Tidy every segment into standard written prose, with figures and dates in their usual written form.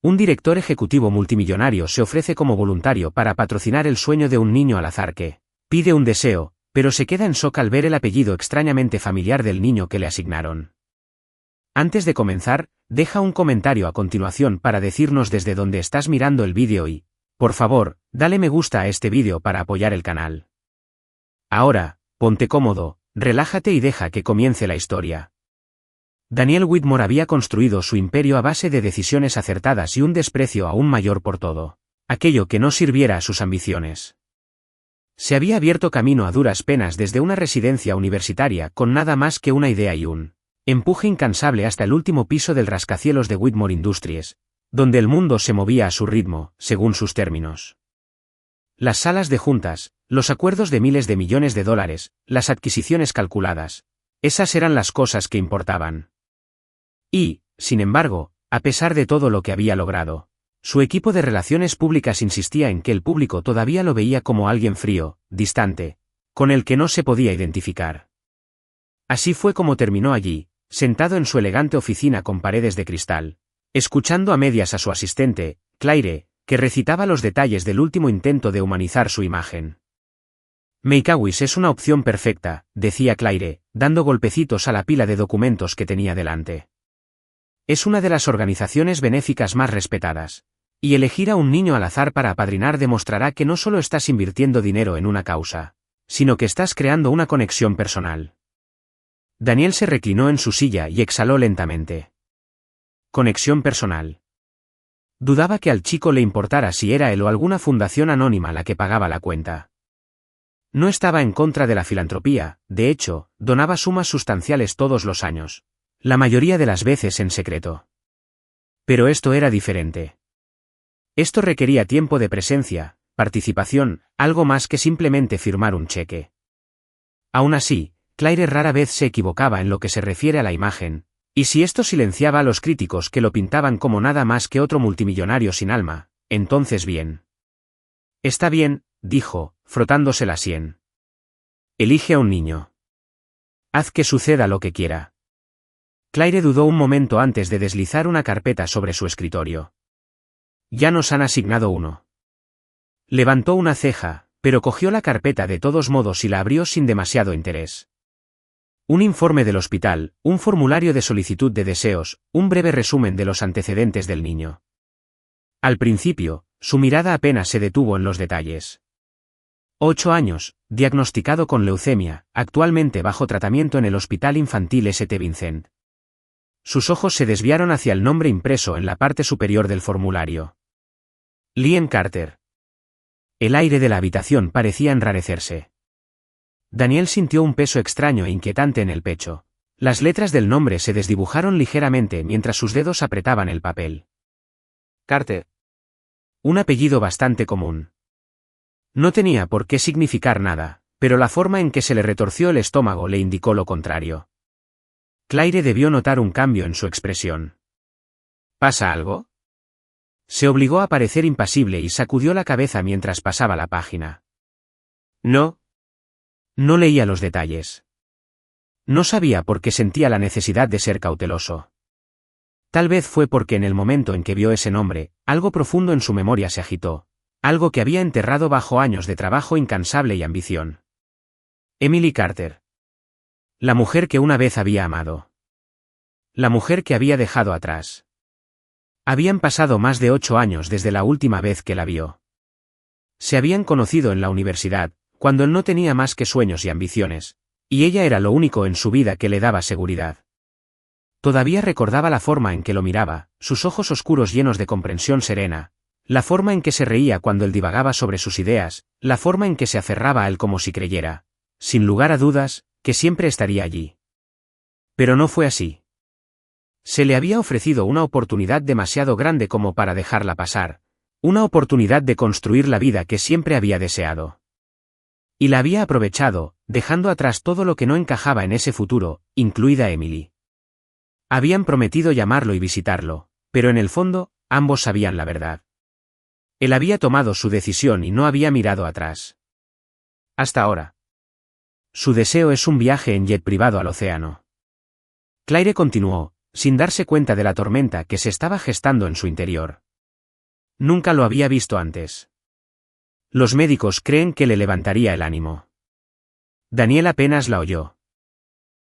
Un director ejecutivo multimillonario se ofrece como voluntario para patrocinar el sueño de un niño al azar que pide un deseo, pero se queda en shock al ver el apellido extrañamente familiar del niño que le asignaron. Antes de comenzar, deja un comentario a continuación para decirnos desde dónde estás mirando el vídeo y, por favor, dale me gusta a este vídeo para apoyar el canal. Ahora, ponte cómodo, relájate y deja que comience la historia. Daniel Whitmore había construido su imperio a base de decisiones acertadas y un desprecio aún mayor por todo aquello que no sirviera a sus ambiciones. Se había abierto camino a duras penas desde una residencia universitaria con nada más que una idea y un empuje incansable hasta el último piso del rascacielos de Whitmore Industries, donde el mundo se movía a su ritmo, según sus términos. Las salas de juntas, los acuerdos de miles de millones de dólares, las adquisiciones calculadas, esas eran las cosas que importaban. Y, sin embargo, a pesar de todo lo que había logrado, su equipo de relaciones públicas insistía en que el público todavía lo veía como alguien frío, distante, con el que no se podía identificar. Así fue como terminó allí, sentado en su elegante oficina con paredes de cristal, escuchando a medias a su asistente, Claire, que recitaba los detalles del último intento de humanizar su imagen. Make-A-Wish es una opción perfecta, decía Claire, dando golpecitos a la pila de documentos que tenía delante. Es una de las organizaciones benéficas más respetadas, y elegir a un niño al azar para apadrinar demostrará que no solo estás invirtiendo dinero en una causa, sino que estás creando una conexión personal. Daniel se reclinó en su silla y exhaló lentamente. Conexión personal. Dudaba que al chico le importara si era él o alguna fundación anónima la que pagaba la cuenta. No estaba en contra de la filantropía, de hecho, donaba sumas sustanciales todos los años, la mayoría de las veces en secreto. Pero esto era diferente. Esto requería tiempo de presencia, participación, algo más que simplemente firmar un cheque. Aún así, Claire rara vez se equivocaba en lo que se refiere a la imagen, y si esto silenciaba a los críticos que lo pintaban como nada más que otro multimillonario sin alma, entonces bien. Está bien, dijo, frotándose la sien. Elige a un niño. Haz que suceda lo que quiera. Claire dudó un momento antes de deslizar una carpeta sobre su escritorio. Ya nos han asignado uno. Levantó una ceja, pero cogió la carpeta de todos modos y la abrió sin demasiado interés. Un informe del hospital, un formulario de solicitud de deseos, un breve resumen de los antecedentes del niño. Al principio, su mirada apenas se detuvo en los detalles. 8 años, diagnosticado con leucemia, actualmente bajo tratamiento en el Hospital Infantil St. Vincent. Sus ojos se desviaron hacia el nombre impreso en la parte superior del formulario. Liam Carter. El aire de la habitación parecía enrarecerse. Daniel sintió un peso extraño e inquietante en el pecho. Las letras del nombre se desdibujaron ligeramente mientras sus dedos apretaban el papel. Carter. Un apellido bastante común. No tenía por qué significar nada, pero la forma en que se le retorció el estómago le indicó lo contrario. Claire debió notar un cambio en su expresión. ¿Pasa algo? Se obligó a parecer impasible y sacudió la cabeza mientras pasaba la página. No. No leía los detalles. No sabía por qué sentía la necesidad de ser cauteloso. Tal vez fue porque en el momento en que vio ese nombre, algo profundo en su memoria se agitó, algo que había enterrado bajo años de trabajo incansable y ambición. Emily Carter. La mujer que una vez había amado. La mujer que había dejado atrás. Habían pasado más de 8 años desde la última vez que la vio. Se habían conocido en la universidad, cuando él no tenía más que sueños y ambiciones, y ella era lo único en su vida que le daba seguridad. Todavía recordaba la forma en que lo miraba, sus ojos oscuros llenos de comprensión serena, la forma en que se reía cuando él divagaba sobre sus ideas, la forma en que se aferraba a él como si creyera, sin lugar a dudas, que siempre estaría allí. Pero no fue así. Se le había ofrecido una oportunidad demasiado grande como para dejarla pasar, una oportunidad de construir la vida que siempre había deseado. Y la había aprovechado, dejando atrás todo lo que no encajaba en ese futuro, incluida Emily. Habían prometido llamarlo y visitarlo, pero en el fondo, ambos sabían la verdad. Él había tomado su decisión y no había mirado atrás. Hasta ahora. Su deseo es un viaje en jet privado al océano. Claire continuó, sin darse cuenta de la tormenta que se estaba gestando en su interior. Nunca lo había visto antes. Los médicos creen que le levantaría el ánimo. Daniel apenas la oyó.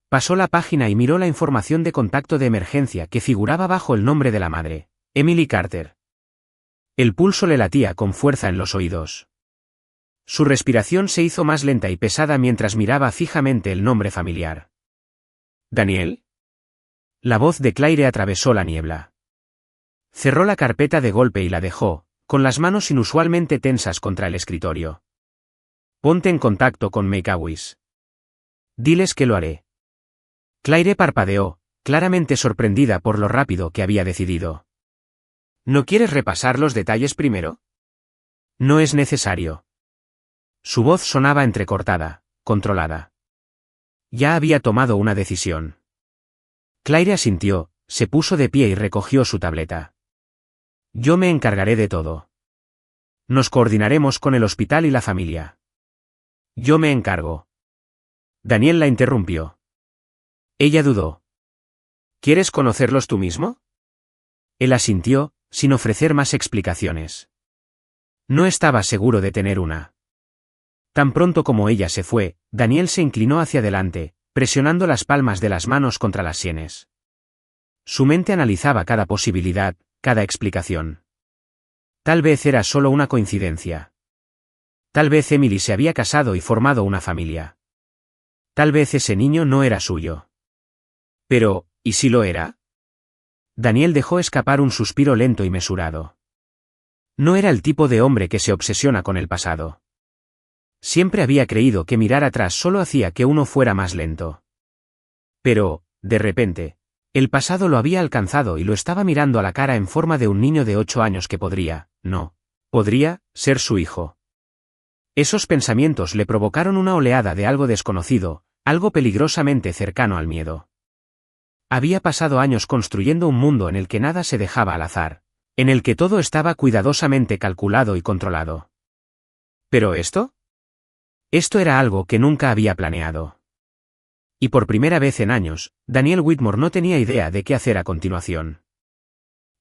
Pasó la página y miró la información de contacto de emergencia que figuraba bajo el nombre de la madre, Emily Carter. El pulso le latía con fuerza en los oídos. Su respiración se hizo más lenta y pesada mientras miraba fijamente el nombre familiar. ¿Daniel? La voz de Claire atravesó la niebla. Cerró la carpeta de golpe y la dejó, con las manos inusualmente tensas contra el escritorio. Ponte en contacto con Make-A-Wish. Diles que lo haré. Claire parpadeó, claramente sorprendida por lo rápido que había decidido. ¿No quieres repasar los detalles primero? No es necesario. Su voz sonaba entrecortada, controlada. Ya había tomado una decisión. Claire asintió, se puso de pie y recogió su tableta. Yo me encargaré de todo. Nos coordinaremos con el hospital y la familia. Yo me encargo. Daniel la interrumpió. Ella dudó. ¿Quieres conocerlos tú mismo? Él asintió, sin ofrecer más explicaciones. No estaba seguro de tener una. Tan pronto como ella se fue, Daniel se inclinó hacia adelante, presionando las palmas de las manos contra las sienes. Su mente analizaba cada posibilidad, cada explicación. Tal vez era solo una coincidencia. Tal vez Emily se había casado y formado una familia. Tal vez ese niño no era suyo. Pero, ¿y si lo era? Daniel dejó escapar un suspiro lento y mesurado. No era el tipo de hombre que se obsesiona con el pasado. Siempre había creído que mirar atrás solo hacía que uno fuera más lento. Pero, de repente, el pasado lo había alcanzado y lo estaba mirando a la cara en forma de un niño de 8 años que podría ser su hijo. Esos pensamientos le provocaron una oleada de algo desconocido, algo peligrosamente cercano al miedo. Había pasado años construyendo un mundo en el que nada se dejaba al azar, en el que todo estaba cuidadosamente calculado y controlado. ¿Pero esto? Esto era algo que nunca había planeado. Y por primera vez en años, Daniel Whitmore no tenía idea de qué hacer a continuación.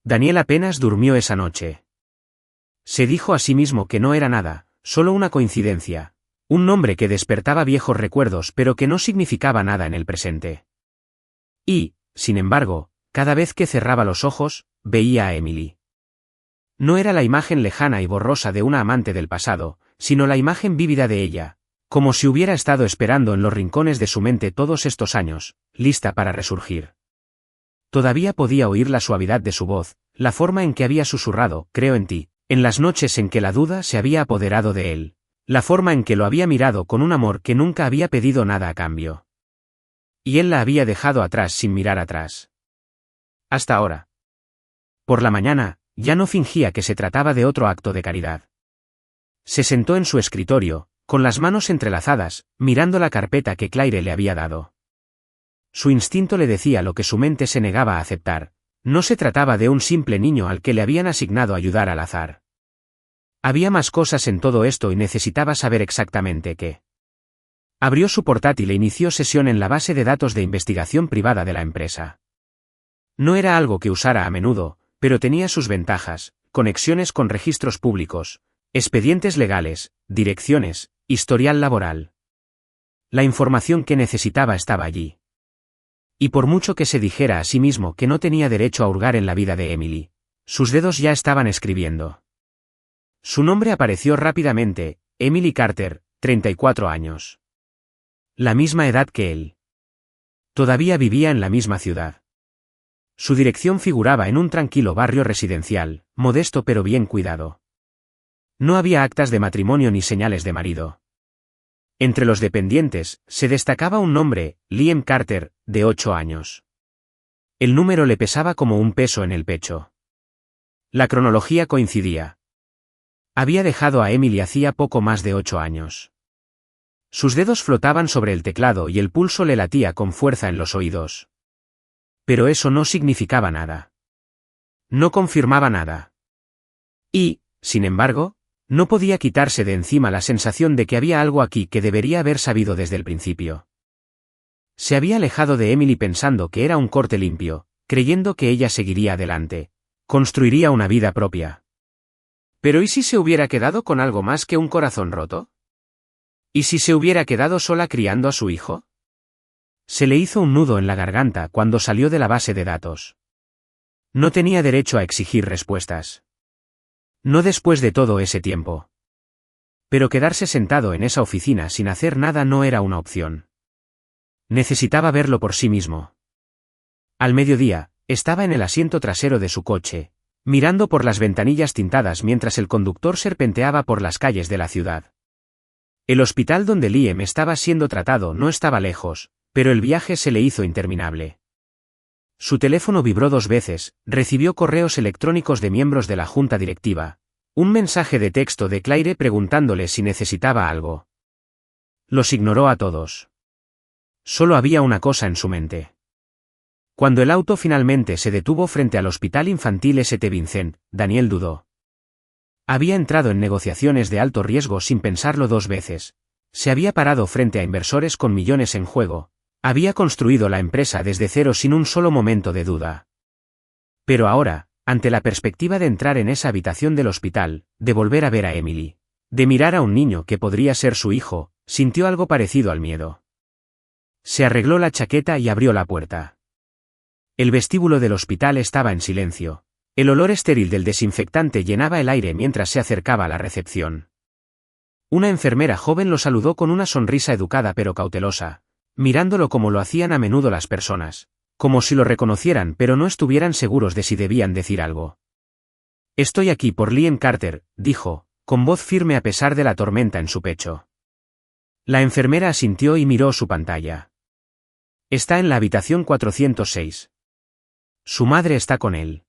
Daniel apenas durmió esa noche. Se dijo a sí mismo que no era nada, solo una coincidencia, un nombre que despertaba viejos recuerdos pero que no significaba nada en el presente. Y, sin embargo, cada vez que cerraba los ojos, veía a Emily. No era la imagen lejana y borrosa de una amante del pasado, sino la imagen vívida de ella, como si hubiera estado esperando en los rincones de su mente todos estos años, lista para resurgir. Todavía podía oír la suavidad de su voz, la forma en que había susurrado, creo en ti, en las noches en que la duda se había apoderado de él, la forma en que lo había mirado con un amor que nunca había pedido nada a cambio. Y él la había dejado atrás sin mirar atrás. Hasta ahora. Por la mañana, ya no fingía que se trataba de otro acto de caridad. Se sentó en su escritorio, con las manos entrelazadas, mirando la carpeta que Claire le había dado. Su instinto le decía lo que su mente se negaba a aceptar. No se trataba de un simple niño al que le habían asignado ayudar al azar. Había más cosas en todo esto y necesitaba saber exactamente qué. Abrió su portátil e inició sesión en la base de datos de investigación privada de la empresa. No era algo que usara a menudo, pero tenía sus ventajas: conexiones con registros públicos, expedientes legales, direcciones, historial laboral. La información que necesitaba estaba allí. Y por mucho que se dijera a sí mismo que no tenía derecho a hurgar en la vida de Emily, sus dedos ya estaban escribiendo. Su nombre apareció rápidamente: Emily Carter, 34 años. La misma edad que él. Todavía vivía en la misma ciudad. Su dirección figuraba en un tranquilo barrio residencial, modesto pero bien cuidado. No había actas de matrimonio ni señales de marido. Entre los dependientes, se destacaba un nombre: Liam Carter, de 8 años. El número le pesaba como un peso en el pecho. La cronología coincidía. Había dejado a Emily hacía poco más de 8 años. Sus dedos flotaban sobre el teclado y el pulso le latía con fuerza en los oídos. Pero eso no significaba nada. No confirmaba nada. Y, sin embargo, no podía quitarse de encima la sensación de que había algo aquí que debería haber sabido desde el principio. Se había alejado de Emily pensando que era un corte limpio, creyendo que ella seguiría adelante, construiría una vida propia. ¿Pero y si se hubiera quedado con algo más que un corazón roto? ¿Y si se hubiera quedado sola criando a su hijo? Se le hizo un nudo en la garganta cuando salió de la base de datos. No tenía derecho a exigir respuestas. No después de todo ese tiempo. Pero quedarse sentado en esa oficina sin hacer nada no era una opción. Necesitaba verlo por sí mismo. Al mediodía, estaba en el asiento trasero de su coche, mirando por las ventanillas tintadas mientras el conductor serpenteaba por las calles de la ciudad. El hospital donde Liam estaba siendo tratado no estaba lejos, pero el viaje se le hizo interminable. Su teléfono vibró 2 veces, recibió correos electrónicos de miembros de la junta directiva, un mensaje de texto de Claire preguntándole si necesitaba algo. Los ignoró a todos. Solo había una cosa en su mente. Cuando el auto finalmente se detuvo frente al Hospital Infantil St. Vincent, Daniel dudó. Había entrado en negociaciones de alto riesgo sin pensarlo 2 veces. Se había parado frente a inversores con millones en juego. Había construido la empresa desde cero sin un solo momento de duda. Pero ahora, ante la perspectiva de entrar en esa habitación del hospital, de volver a ver a Emily, de mirar a un niño que podría ser su hijo, sintió algo parecido al miedo. Se arregló la chaqueta y abrió la puerta. El vestíbulo del hospital estaba en silencio. El olor estéril del desinfectante llenaba el aire mientras se acercaba a la recepción. Una enfermera joven lo saludó con una sonrisa educada pero cautelosa, mirándolo como lo hacían a menudo las personas, como si lo reconocieran pero no estuvieran seguros de si debían decir algo. «Estoy aquí por Liam Carter», dijo, con voz firme a pesar de la tormenta en su pecho. La enfermera asintió y miró su pantalla. «Está en la habitación 406. Su madre está con él».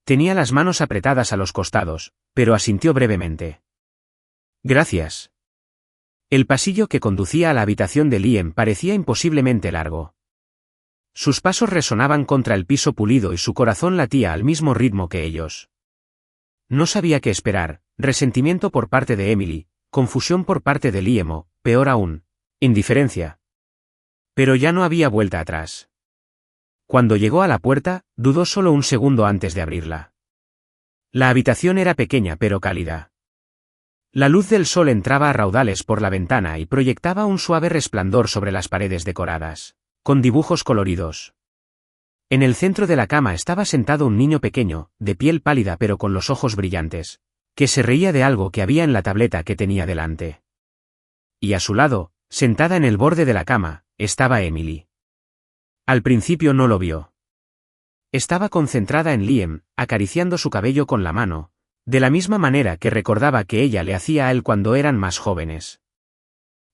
Tenía las manos apretadas a los costados, pero asintió brevemente. «Gracias». El pasillo que conducía a la habitación de Liam parecía imposiblemente largo. Sus pasos resonaban contra el piso pulido y su corazón latía al mismo ritmo que ellos. No sabía qué esperar, resentimiento por parte de Emily, confusión por parte de Liam o, peor aún, indiferencia. Pero ya no había vuelta atrás. Cuando llegó a la puerta, dudó solo un segundo antes de abrirla. La habitación era pequeña pero cálida. La luz del sol entraba a raudales por la ventana y proyectaba un suave resplandor sobre las paredes decoradas, con dibujos coloridos. En el centro de la cama estaba sentado un niño pequeño, de piel pálida pero con los ojos brillantes, que se reía de algo que había en la tableta que tenía delante. Y a su lado, sentada en el borde de la cama, estaba Emily. Al principio no lo vio. Estaba concentrada en Liam, acariciando su cabello con la mano, de la misma manera que recordaba que ella le hacía a él cuando eran más jóvenes.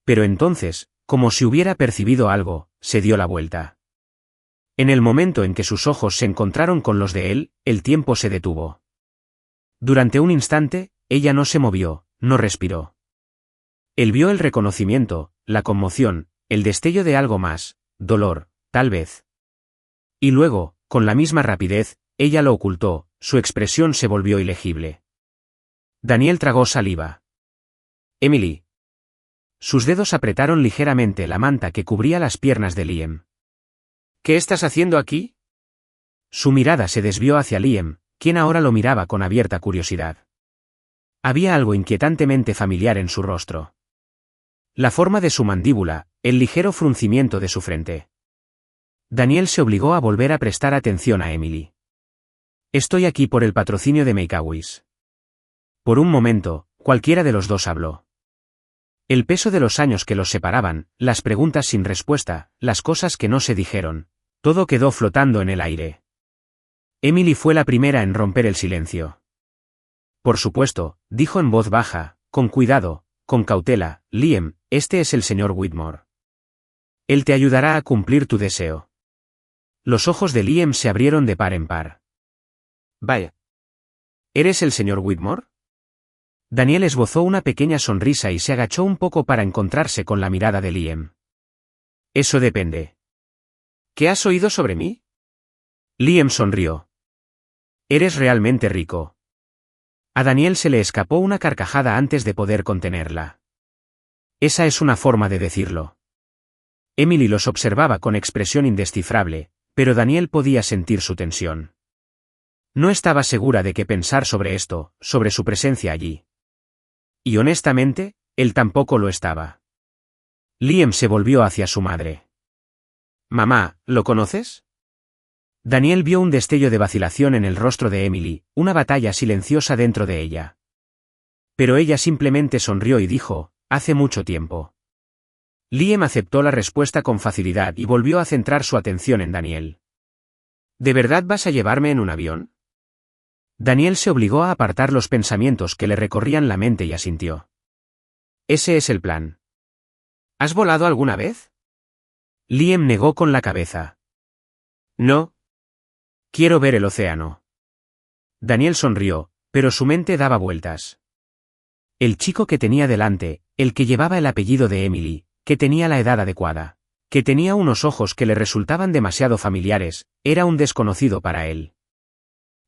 Pero entonces, como si hubiera percibido algo, se dio la vuelta. En el momento en que sus ojos se encontraron con los de él, el tiempo se detuvo. Durante un instante, ella no se movió, no respiró. Él vio el reconocimiento, la conmoción, el destello de algo más, dolor, tal vez. Y luego, con la misma rapidez, ella lo ocultó, su expresión se volvió ilegible. Daniel tragó saliva. Emily. Sus dedos apretaron ligeramente la manta que cubría las piernas de Liam. ¿Qué estás haciendo aquí? Su mirada se desvió hacia Liam, quien ahora lo miraba con abierta curiosidad. Había algo inquietantemente familiar en su rostro. La forma de su mandíbula, el ligero fruncimiento de su frente. Daniel se obligó a volver a prestar atención a Emily. Estoy aquí por el patrocinio de Make-A-Wish. Por un momento, cualquiera de los dos habló. El peso de los años que los separaban, las preguntas sin respuesta, las cosas que no se dijeron, todo quedó flotando en el aire. Emily fue la primera en romper el silencio. Por supuesto, dijo en voz baja, con cuidado, con cautela, Liam, este es el señor Whitmore. Él te ayudará a cumplir tu deseo. Los ojos de Liam se abrieron de par en par. Vaya. ¿Eres el señor Whitmore? Daniel esbozó una pequeña sonrisa y se agachó un poco para encontrarse con la mirada de Liam. Eso depende. ¿Qué has oído sobre mí? Liam sonrió. Eres realmente rico. A Daniel se le escapó una carcajada antes de poder contenerla. Esa es una forma de decirlo. Emily los observaba con expresión indescifrable, pero Daniel podía sentir su tensión. No estaba segura de qué pensar sobre esto, sobre su presencia allí. Y honestamente, él tampoco lo estaba. Liam se volvió hacia su madre. «Mamá, ¿lo conoces?» Daniel vio un destello de vacilación en el rostro de Emily, una batalla silenciosa dentro de ella. Pero ella simplemente sonrió y dijo, «Hace mucho tiempo». Liam aceptó la respuesta con facilidad y volvió a centrar su atención en Daniel. «¿De verdad vas a llevarme en un avión?» Daniel se obligó a apartar los pensamientos que le recorrían la mente y asintió. «Ese es el plan». «¿Has volado alguna vez?» Liam negó con la cabeza. «No. Quiero ver el océano». Daniel sonrió, pero su mente daba vueltas. El chico que tenía delante, el que llevaba el apellido de Emily, que tenía la edad adecuada, que tenía unos ojos que le resultaban demasiado familiares, era un desconocido para él.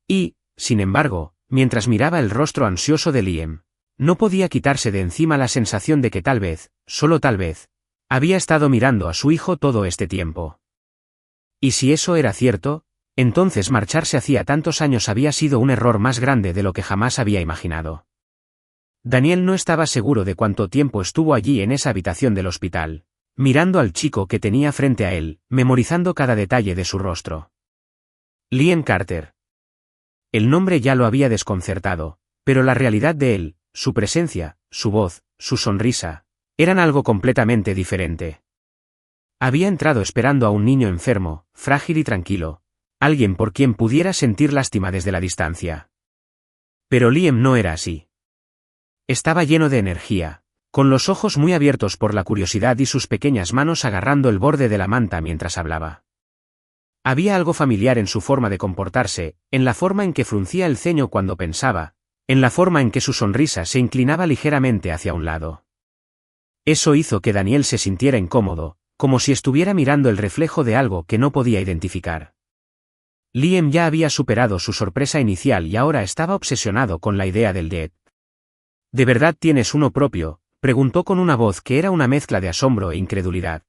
Y, sin embargo, mientras miraba el rostro ansioso de Liam, no podía quitarse de encima la sensación de que tal vez, solo tal vez, había estado mirando a su hijo todo este tiempo. Y si eso era cierto, entonces marcharse hacía tantos años había sido un error más grande de lo que jamás había imaginado. Daniel no estaba seguro de cuánto tiempo estuvo allí en esa habitación del hospital, mirando al chico que tenía frente a él, memorizando cada detalle de su rostro. Liam Carter. El nombre ya lo había desconcertado, pero la realidad de él, su presencia, su voz, su sonrisa, eran algo completamente diferente. Había entrado esperando a un niño enfermo, frágil y tranquilo, alguien por quien pudiera sentir lástima desde la distancia. Pero Liam no era así. Estaba lleno de energía, con los ojos muy abiertos por la curiosidad y sus pequeñas manos agarrando el borde de la manta mientras hablaba. Había algo familiar en su forma de comportarse, en la forma en que fruncía el ceño cuando pensaba, en la forma en que su sonrisa se inclinaba ligeramente hacia un lado. Eso hizo que Daniel se sintiera incómodo, como si estuviera mirando el reflejo de algo que no podía identificar. Liam ya había superado su sorpresa inicial y ahora estaba obsesionado con la idea del Dead. ¿De verdad tienes uno propio?, preguntó con una voz que era una mezcla de asombro e incredulidad.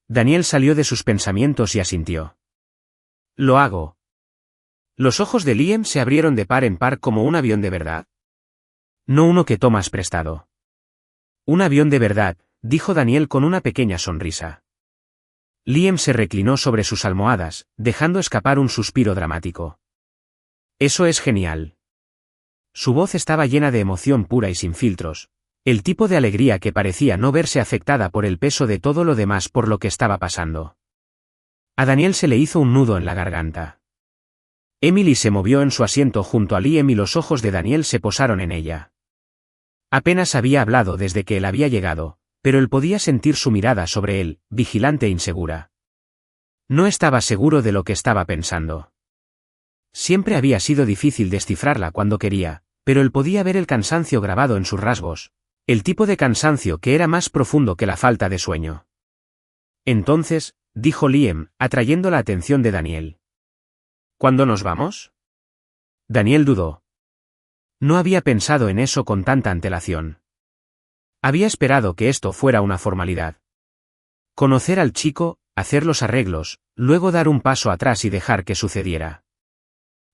Daniel salió de sus pensamientos y asintió. «Lo hago». Los ojos de Liam se abrieron de par en par como un avión de verdad. «No uno que tomas prestado». «Un avión de verdad», dijo Daniel con una pequeña sonrisa. Liam se reclinó sobre sus almohadas, dejando escapar un suspiro dramático. «Eso es genial». Su voz estaba llena de emoción pura y sin filtros, el tipo de alegría que parecía no verse afectada por el peso de todo lo demás por lo que estaba pasando. A Daniel se le hizo un nudo en la garganta. Emily se movió en su asiento junto a Liam y los ojos de Daniel se posaron en ella. Apenas había hablado desde que él había llegado, pero él podía sentir su mirada sobre él, vigilante e insegura. No estaba seguro de lo que estaba pensando. Siempre había sido difícil descifrarla cuando quería, pero él podía ver el cansancio grabado en sus rasgos, el tipo de cansancio que era más profundo que la falta de sueño. Entonces, dijo Liam, atrayendo la atención de Daniel. ¿Cuándo nos vamos? Daniel dudó. No había pensado en eso con tanta antelación. Había esperado que esto fuera una formalidad. Conocer al chico, hacer los arreglos, luego dar un paso atrás y dejar que sucediera.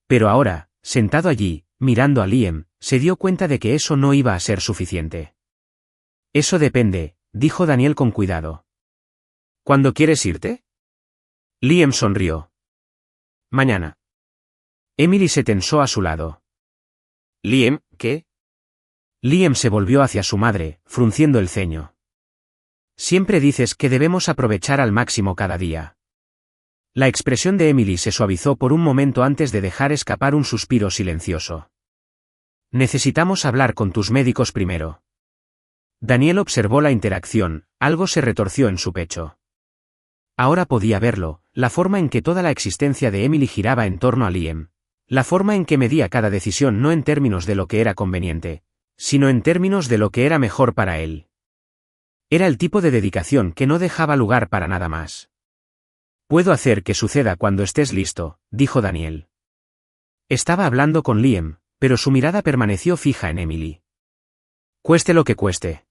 Pero ahora, sentado allí, mirando a Liam, se dio cuenta de que eso no iba a ser suficiente. Eso depende, dijo Daniel con cuidado. ¿Cuándo quieres irte? Liam sonrió. Mañana. Emily se tensó a su lado. Liam, ¿qué? Liam se volvió hacia su madre, frunciendo el ceño. Siempre dices que debemos aprovechar al máximo cada día. La expresión de Emily se suavizó por un momento antes de dejar escapar un suspiro silencioso. Necesitamos hablar con tus médicos primero. Daniel observó la interacción, algo se retorció en su pecho. Ahora podía verlo, la forma en que toda la existencia de Emily giraba en torno a Liam, la forma en que medía cada decisión no en términos de lo que era conveniente, sino en términos de lo que era mejor para él. Era el tipo de dedicación que no dejaba lugar para nada más. Puedo hacer que suceda cuando estés listo, dijo Daniel. Estaba hablando con Liam, pero su mirada permaneció fija en Emily. Cueste lo que cueste.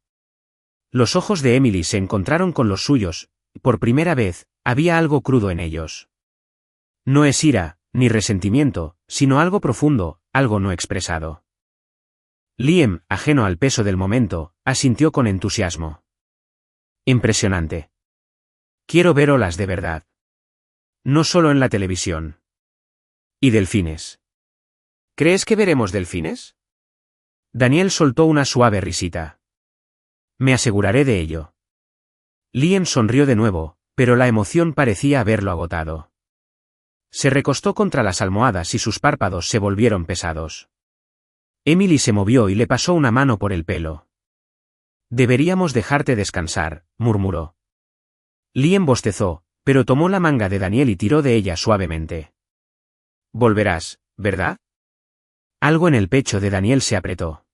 Los ojos de Emily se encontraron con los suyos, y por primera vez, había algo crudo en ellos. No es ira, ni resentimiento, sino algo profundo, algo no expresado. Liam, ajeno al peso del momento, asintió con entusiasmo. Impresionante. Quiero ver olas de verdad. No solo en la televisión. ¿Y delfines? ¿Crees que veremos delfines? Daniel soltó una suave risita. Me aseguraré de ello. Liam sonrió de nuevo, pero la emoción parecía haberlo agotado. Se recostó contra las almohadas y sus párpados se volvieron pesados. Emily se movió y le pasó una mano por el pelo. Deberíamos dejarte descansar, murmuró. Liam bostezó, pero tomó la manga de Daniel y tiró de ella suavemente. Volverás, ¿verdad? Algo en el pecho de Daniel se apretó.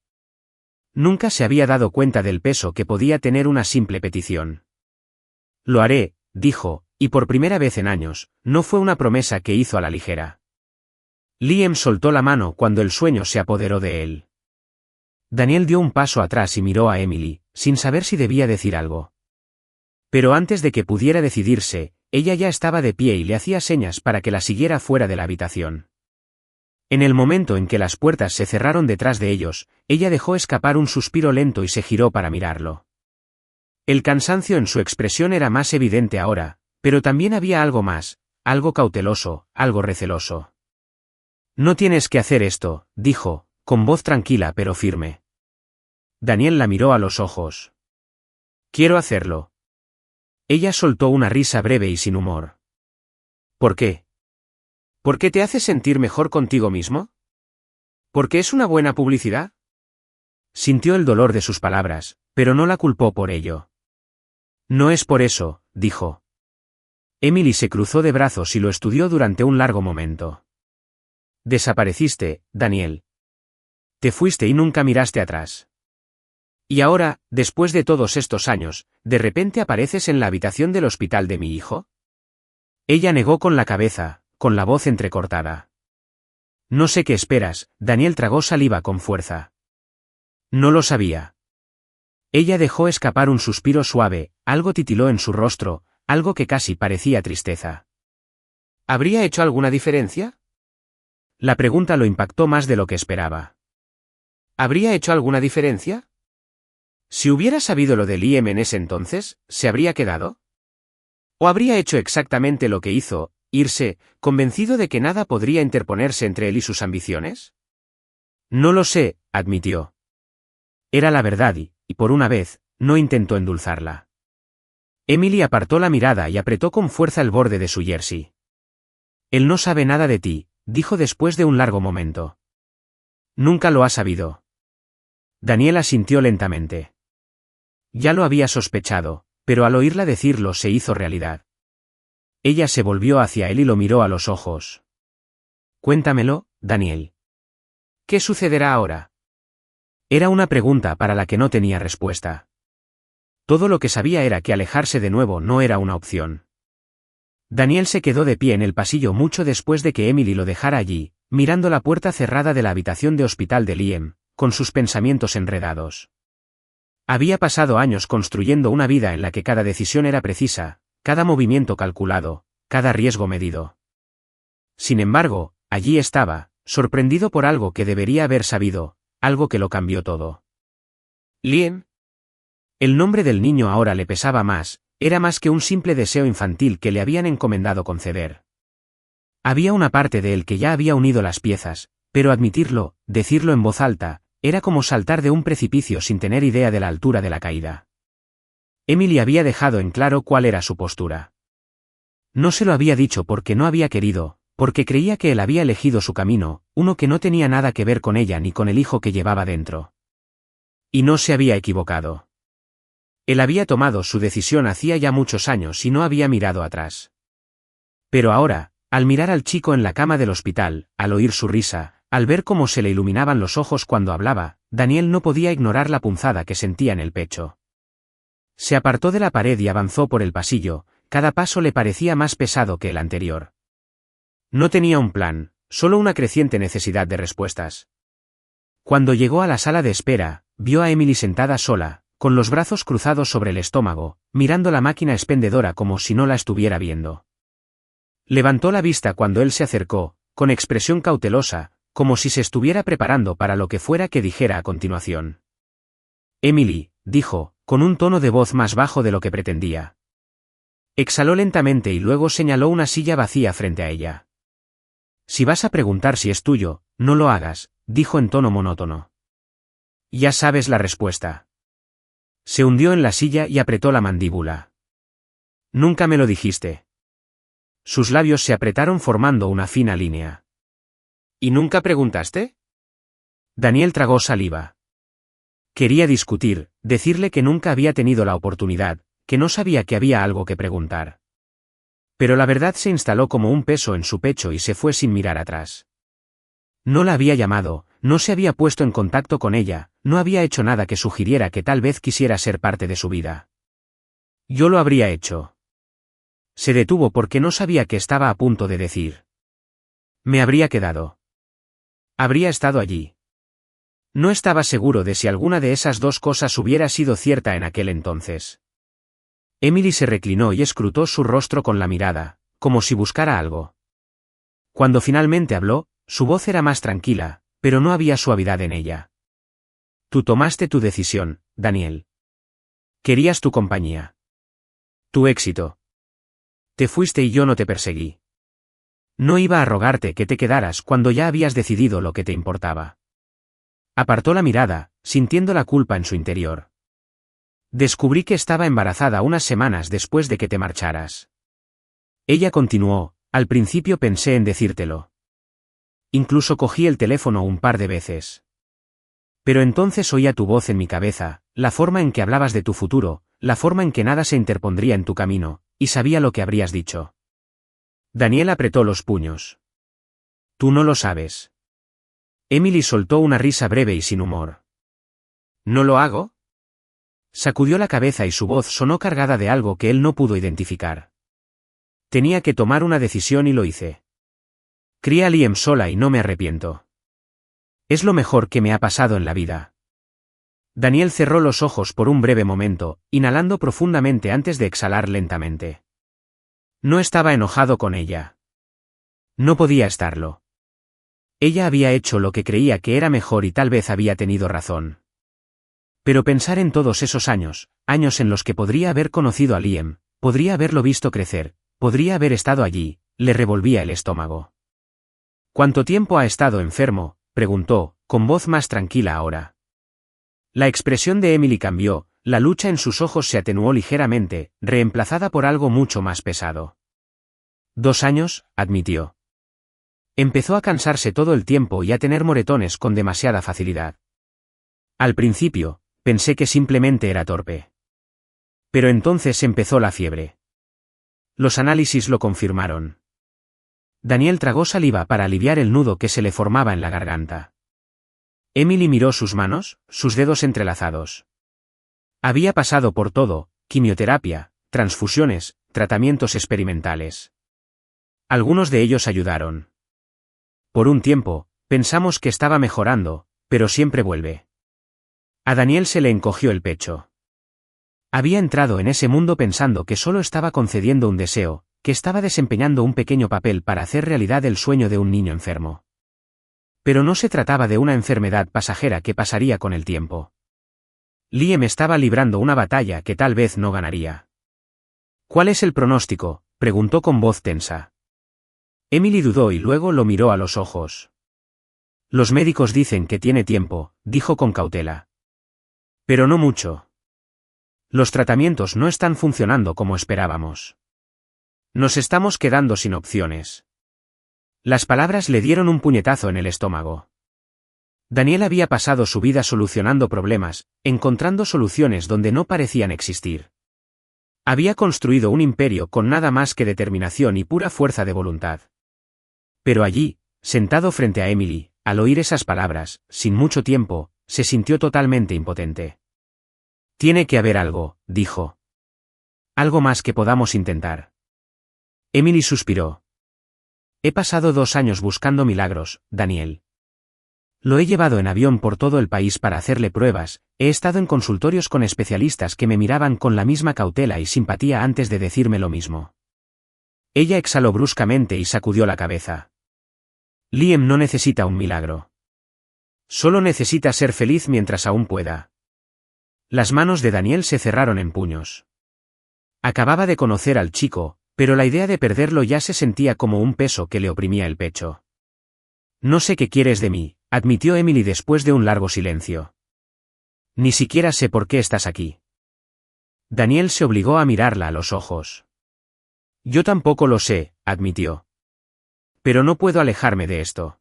Nunca se había dado cuenta del peso que podía tener una simple petición. Lo haré, dijo, y por primera vez en años, no fue una promesa que hizo a la ligera. Liam soltó la mano cuando el sueño se apoderó de él. Daniel dio un paso atrás y miró a Emily, sin saber si debía decir algo. Pero antes de que pudiera decidirse, ella ya estaba de pie y le hacía señas para que la siguiera fuera de la habitación. En el momento en que las puertas se cerraron detrás de ellos, ella dejó escapar un suspiro lento y se giró para mirarlo. El cansancio en su expresión era más evidente ahora, pero también había algo más, algo cauteloso, algo receloso. No tienes que hacer esto, dijo, con voz tranquila pero firme. Daniel la miró a los ojos. Quiero hacerlo. Ella soltó una risa breve y sin humor. ¿Por qué? ¿Por qué te hace sentir mejor contigo mismo? ¿Por qué es una buena publicidad? Sintió el dolor de sus palabras, pero no la culpó por ello. No es por eso, dijo. Emily se cruzó de brazos y lo estudió durante un largo momento. Desapareciste, Daniel. Te fuiste y nunca miraste atrás. Y ahora, después de todos estos años, ¿de repente apareces en la habitación del hospital de mi hijo? Ella negó con la cabeza, con la voz entrecortada. No sé qué esperas, Daniel tragó saliva con fuerza. No lo sabía. Ella dejó escapar un suspiro suave, algo titiló en su rostro, algo que casi parecía tristeza. ¿Habría hecho alguna diferencia? La pregunta lo impactó más de lo que esperaba. ¿Habría hecho alguna diferencia? Si hubiera sabido lo de Liam en ese entonces, ¿se habría quedado? ¿O habría hecho exactamente lo que hizo, irse, convencido de que nada podría interponerse entre él y sus ambiciones? No lo sé, admitió. Era la verdad y, por una vez, no intentó endulzarla. Emily apartó la mirada y apretó con fuerza el borde de su jersey. Él no sabe nada de ti, dijo después de un largo momento. Nunca lo ha sabido. Daniel asintió lentamente. Ya lo había sospechado, pero al oírla decirlo se hizo realidad. Ella se volvió hacia él y lo miró a los ojos. Cuéntamelo, Daniel. ¿Qué sucederá ahora? Era una pregunta para la que no tenía respuesta. Todo lo que sabía era que alejarse de nuevo no era una opción. Daniel se quedó de pie en el pasillo mucho después de que Emily lo dejara allí, mirando la puerta cerrada de la habitación de hospital de Liam, con sus pensamientos enredados. Había pasado años construyendo una vida en la que cada decisión era precisa, cada movimiento calculado, cada riesgo medido. Sin embargo, allí estaba, sorprendido por algo que debería haber sabido, algo que lo cambió todo. Liam. El nombre del niño ahora le pesaba más, era más que un simple deseo infantil que le habían encomendado conceder. Había una parte de él que ya había unido las piezas, pero admitirlo, decirlo en voz alta, era como saltar de un precipicio sin tener idea de la altura de la caída. Emily había dejado en claro cuál era su postura. No se lo había dicho porque no había querido, porque creía que él había elegido su camino, uno que no tenía nada que ver con ella ni con el hijo que llevaba dentro. Y no se había equivocado. Él había tomado su decisión hacía ya muchos años y no había mirado atrás. Pero ahora, al mirar al chico en la cama del hospital, al oír su risa, al ver cómo se le iluminaban los ojos cuando hablaba, Daniel no podía ignorar la punzada que sentía en el pecho. Se apartó de la pared y avanzó por el pasillo, cada paso le parecía más pesado que el anterior. No tenía un plan, solo una creciente necesidad de respuestas. Cuando llegó a la sala de espera, vio a Emily sentada sola, con los brazos cruzados sobre el estómago, mirando la máquina expendedora como si no la estuviera viendo. Levantó la vista cuando él se acercó, con expresión cautelosa, como si se estuviera preparando para lo que fuera que dijera a continuación. Emily, dijo, con un tono de voz más bajo de lo que pretendía. Exhaló lentamente y luego señaló una silla vacía frente a ella. Si vas a preguntar si es tuyo, no lo hagas, dijo en tono monótono. Ya sabes la respuesta. Se hundió en la silla y apretó la mandíbula. Nunca me lo dijiste. Sus labios se apretaron formando una fina línea. ¿Y nunca preguntaste? Daniel tragó saliva. Quería discutir, decirle que nunca había tenido la oportunidad, que no sabía que había algo que preguntar. Pero la verdad se instaló como un peso en su pecho y se fue sin mirar atrás. No la había llamado, no se había puesto en contacto con ella, no había hecho nada que sugiriera que tal vez quisiera ser parte de su vida. Yo lo habría hecho. Se detuvo porque no sabía qué estaba a punto de decir. Me habría quedado. Habría estado allí. No estaba seguro de si alguna de esas dos cosas hubiera sido cierta en aquel entonces. Emily se reclinó y escrutó su rostro con la mirada, como si buscara algo. Cuando finalmente habló, su voz era más tranquila, pero no había suavidad en ella. Tú tomaste tu decisión, Daniel. Querías tu compañía. Tu éxito. Te fuiste y yo no te perseguí. No iba a rogarte que te quedaras cuando ya habías decidido lo que te importaba. Apartó la mirada, sintiendo la culpa en su interior. Descubrí que estaba embarazada unas semanas después de que te marcharas. Ella continuó, al principio pensé en decírtelo. Incluso cogí el teléfono un par de veces. Pero entonces oía tu voz en mi cabeza, la forma en que hablabas de tu futuro, la forma en que nada se interpondría en tu camino, y sabía lo que habrías dicho. Daniel apretó los puños. Tú no lo sabes. Emily soltó una risa breve y sin humor. ¿No lo hago? Sacudió la cabeza y su voz sonó cargada de algo que él no pudo identificar. Tenía que tomar una decisión y lo hice. Crié a Liam sola y no me arrepiento. Es lo mejor que me ha pasado en la vida. Daniel cerró los ojos por un breve momento, inhalando profundamente antes de exhalar lentamente. No estaba enojado con ella. No podía estarlo. Ella había hecho lo que creía que era mejor y tal vez había tenido razón. Pero pensar en todos esos años, años en los que podría haber conocido a Liam, podría haberlo visto crecer, podría haber estado allí, le revolvía el estómago. ¿Cuánto tiempo ha estado enfermo?, preguntó, con voz más tranquila ahora. La expresión de Emily cambió, la lucha en sus ojos se atenuó ligeramente, reemplazada por algo mucho más pesado. 2 años, admitió. Empezó a cansarse todo el tiempo y a tener moretones con demasiada facilidad. Al principio, pensé que simplemente era torpe. Pero entonces empezó la fiebre. Los análisis lo confirmaron. Daniel tragó saliva para aliviar el nudo que se le formaba en la garganta. Emily miró sus manos, sus dedos entrelazados. Había pasado por todo, quimioterapia, transfusiones, tratamientos experimentales. Algunos de ellos ayudaron. Por un tiempo, pensamos que estaba mejorando, pero siempre vuelve. A Daniel se le encogió el pecho. Había entrado en ese mundo pensando que solo estaba concediendo un deseo, que estaba desempeñando un pequeño papel para hacer realidad el sueño de un niño enfermo. Pero no se trataba de una enfermedad pasajera que pasaría con el tiempo. Liam estaba librando una batalla que tal vez no ganaría. ¿Cuál es el pronóstico?, preguntó con voz tensa. Emily dudó y luego lo miró a los ojos. Los médicos dicen que tiene tiempo, dijo con cautela. Pero no mucho. Los tratamientos no están funcionando como esperábamos. Nos estamos quedando sin opciones. Las palabras le dieron un puñetazo en el estómago. Daniel había pasado su vida solucionando problemas, encontrando soluciones donde no parecían existir. Había construido un imperio con nada más que determinación y pura fuerza de voluntad. Pero allí, sentado frente a Emily, al oír esas palabras, sin mucho tiempo, se sintió totalmente impotente. Tiene que haber algo, dijo. Algo más que podamos intentar. Emily suspiró. He pasado 2 años buscando milagros, Daniel. Lo he llevado en avión por todo el país para hacerle pruebas, he estado en consultorios con especialistas que me miraban con la misma cautela y simpatía antes de decirme lo mismo. Ella exhaló bruscamente y sacudió la cabeza. Liam no necesita un milagro. Solo necesita ser feliz mientras aún pueda. Las manos de Daniel se cerraron en puños. Acababa de conocer al chico, pero la idea de perderlo ya se sentía como un peso que le oprimía el pecho. No sé qué quieres de mí, admitió Emily después de un largo silencio. Ni siquiera sé por qué estás aquí. Daniel se obligó a mirarla a los ojos. Yo tampoco lo sé, admitió. Pero no puedo alejarme de esto.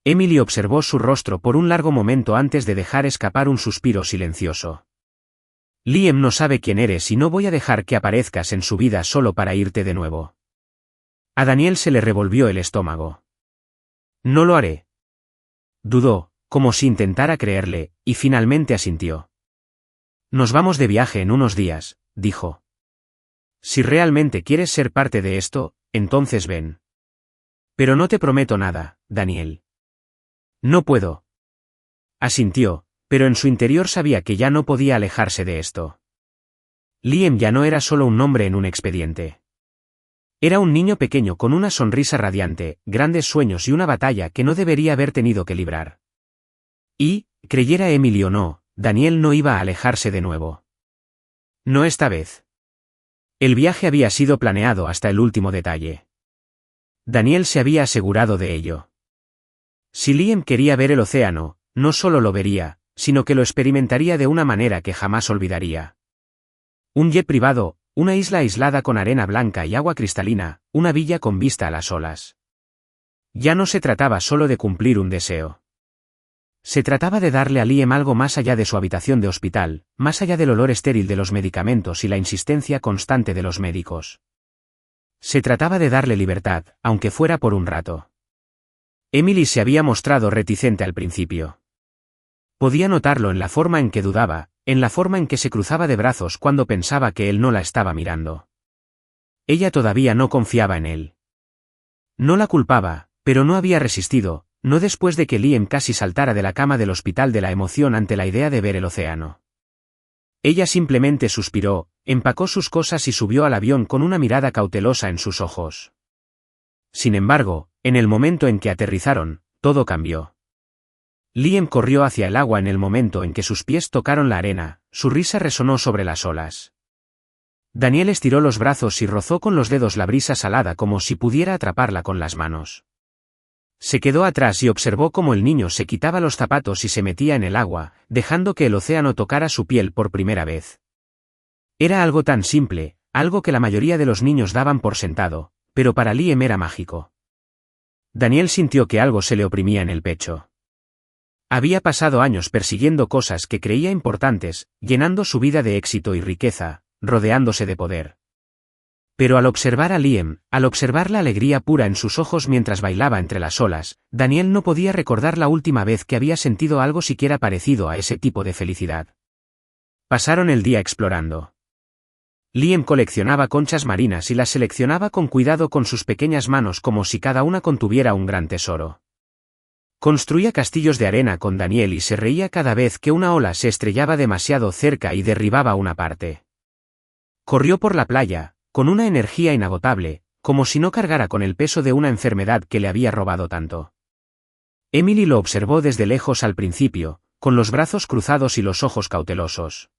Emily observó su rostro por un largo momento antes de dejar escapar un suspiro silencioso. Liam no sabe quién eres y no voy a dejar que aparezcas en su vida solo para irte de nuevo. A Daniel se le revolvió el estómago. No lo haré. Dudó, como si intentara creerle, y finalmente asintió. Nos vamos de viaje en unos días, dijo. Si realmente quieres ser parte de esto, entonces ven. Pero no te prometo nada, Daniel. No puedo. Asintió, pero en su interior sabía que ya no podía alejarse de esto. Liam ya no era solo un nombre en un expediente. Era un niño pequeño con una sonrisa radiante, grandes sueños y una batalla que no debería haber tenido que librar. Y, creyera Emily o no, Daniel no iba a alejarse de nuevo. No esta vez. El viaje había sido planeado hasta el último detalle. Daniel se había asegurado de ello. Si Liam quería ver el océano, no solo lo vería, sino que lo experimentaría de una manera que jamás olvidaría. Un jet privado, una isla aislada con arena blanca y agua cristalina, una villa con vista a las olas. Ya no se trataba solo de cumplir un deseo. Se trataba de darle a Liam algo más allá de su habitación de hospital, más allá del olor estéril de los medicamentos y la insistencia constante de los médicos. Se trataba de darle libertad, aunque fuera por un rato. Emily se había mostrado reticente al principio. Podía notarlo en la forma en que dudaba, en la forma en que se cruzaba de brazos cuando pensaba que él no la estaba mirando. Ella todavía no confiaba en él. No la culpaba, pero no había resistido, no después de que Liam casi saltara de la cama del hospital de la emoción ante la idea de ver el océano. Ella simplemente suspiró, empacó sus cosas y subió al avión con una mirada cautelosa en sus ojos. Sin embargo, en el momento en que aterrizaron, todo cambió. Liam corrió hacia el agua en el momento en que sus pies tocaron la arena, su risa resonó sobre las olas. Daniel estiró los brazos y rozó con los dedos la brisa salada como si pudiera atraparla con las manos. Se quedó atrás y observó cómo el niño se quitaba los zapatos y se metía en el agua, dejando que el océano tocara su piel por primera vez. Era algo tan simple, algo que la mayoría de los niños daban por sentado, pero para Liam era mágico. Daniel sintió que algo se le oprimía en el pecho. Había pasado años persiguiendo cosas que creía importantes, llenando su vida de éxito y riqueza, rodeándose de poder. Pero al observar a Liam, al observar la alegría pura en sus ojos mientras bailaba entre las olas, Daniel no podía recordar la última vez que había sentido algo siquiera parecido a ese tipo de felicidad. Pasaron el día explorando. Liam coleccionaba conchas marinas y las seleccionaba con cuidado con sus pequeñas manos como si cada una contuviera un gran tesoro. Construía castillos de arena con Daniel y se reía cada vez que una ola se estrellaba demasiado cerca y derribaba una parte. Corrió por la playa, con una energía inagotable, como si no cargara con el peso de una enfermedad que le había robado tanto. Emily lo observó desde lejos al principio, con los brazos cruzados y los ojos cautelosos.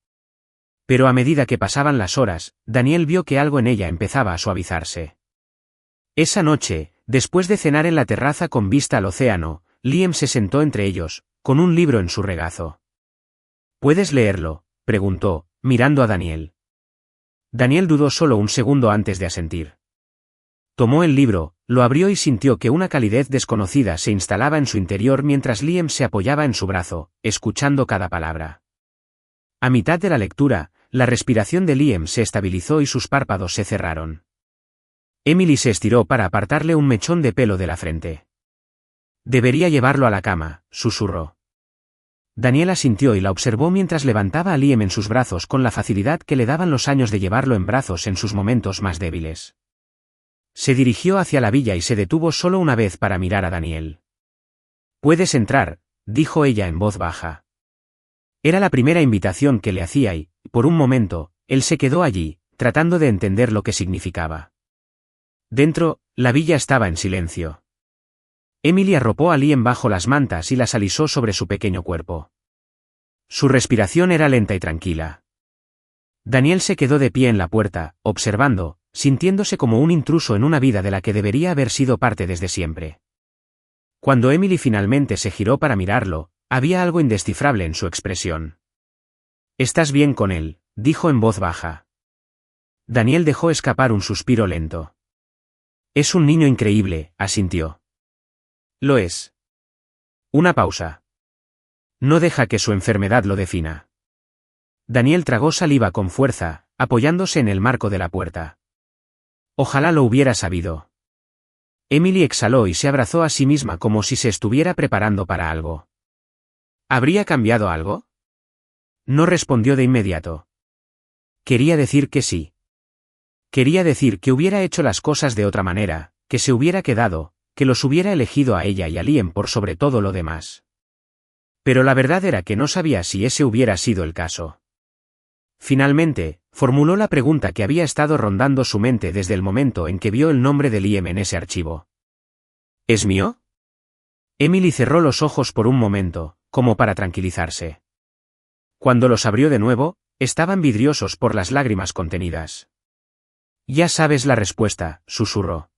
Pero a medida que pasaban las horas, Daniel vio que algo en ella empezaba a suavizarse. Esa noche, después de cenar en la terraza con vista al océano, Liam se sentó entre ellos, con un libro en su regazo. ¿Puedes leerlo?, preguntó, mirando a Daniel. Daniel dudó solo un segundo antes de asentir. Tomó el libro, lo abrió y sintió que una calidez desconocida se instalaba en su interior mientras Liam se apoyaba en su brazo, escuchando cada palabra. A mitad de la lectura, la respiración de Liam se estabilizó y sus párpados se cerraron. Emily se estiró para apartarle un mechón de pelo de la frente. Debería llevarlo a la cama, susurró. Daniel asintió y la observó mientras levantaba a Liam en sus brazos con la facilidad que le daban los años de llevarlo en brazos en sus momentos más débiles. Se dirigió hacia la villa y se detuvo solo una vez para mirar a Daniel. «Puedes entrar», dijo ella en voz baja. Era la primera invitación que le hacía y, por un momento, él se quedó allí, tratando de entender lo que significaba. Dentro, la villa estaba en silencio. Emily arropó a Liam bajo las mantas y las alisó sobre su pequeño cuerpo. Su respiración era lenta y tranquila. Daniel se quedó de pie en la puerta, observando, sintiéndose como un intruso en una vida de la que debería haber sido parte desde siempre. Cuando Emily finalmente se giró para mirarlo, había algo indescifrable en su expresión. «¿Estás bien con él?», dijo en voz baja. Daniel dejó escapar un suspiro lento. «Es un niño increíble», asintió. «Lo es». Una pausa. No deja que su enfermedad lo defina. Daniel tragó saliva con fuerza, apoyándose en el marco de la puerta. Ojalá lo hubiera sabido. Emily exhaló y se abrazó a sí misma como si se estuviera preparando para algo. ¿Habría cambiado algo? No respondió de inmediato. Quería decir que sí. Quería decir que hubiera hecho las cosas de otra manera, que se hubiera quedado, que los hubiera elegido a ella y a Liam por sobre todo lo demás. Pero la verdad era que no sabía si ese hubiera sido el caso. Finalmente, formuló la pregunta que había estado rondando su mente desde el momento en que vio el nombre de Liam en ese archivo. ¿Es mío? Emily cerró los ojos por un momento, como para tranquilizarse. Cuando los abrió de nuevo, estaban vidriosos por las lágrimas contenidas. Ya sabes la respuesta, susurró.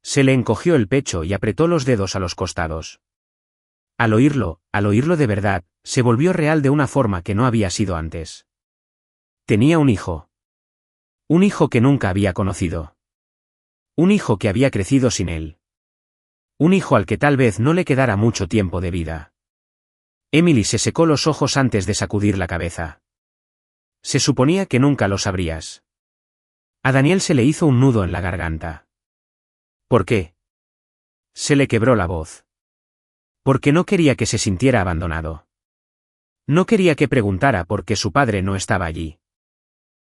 Se le encogió el pecho y apretó los dedos a los costados. Al oírlo de verdad, se volvió real de una forma que no había sido antes. Tenía un hijo. Un hijo que nunca había conocido. Un hijo que había crecido sin él. Un hijo al que tal vez no le quedara mucho tiempo de vida. Emily se secó los ojos antes de sacudir la cabeza. Se suponía que nunca lo sabrías. A Daniel se le hizo un nudo en la garganta. ¿Por qué? Se le quebró la voz. Porque no quería que se sintiera abandonado. No quería que preguntara por qué su padre no estaba allí.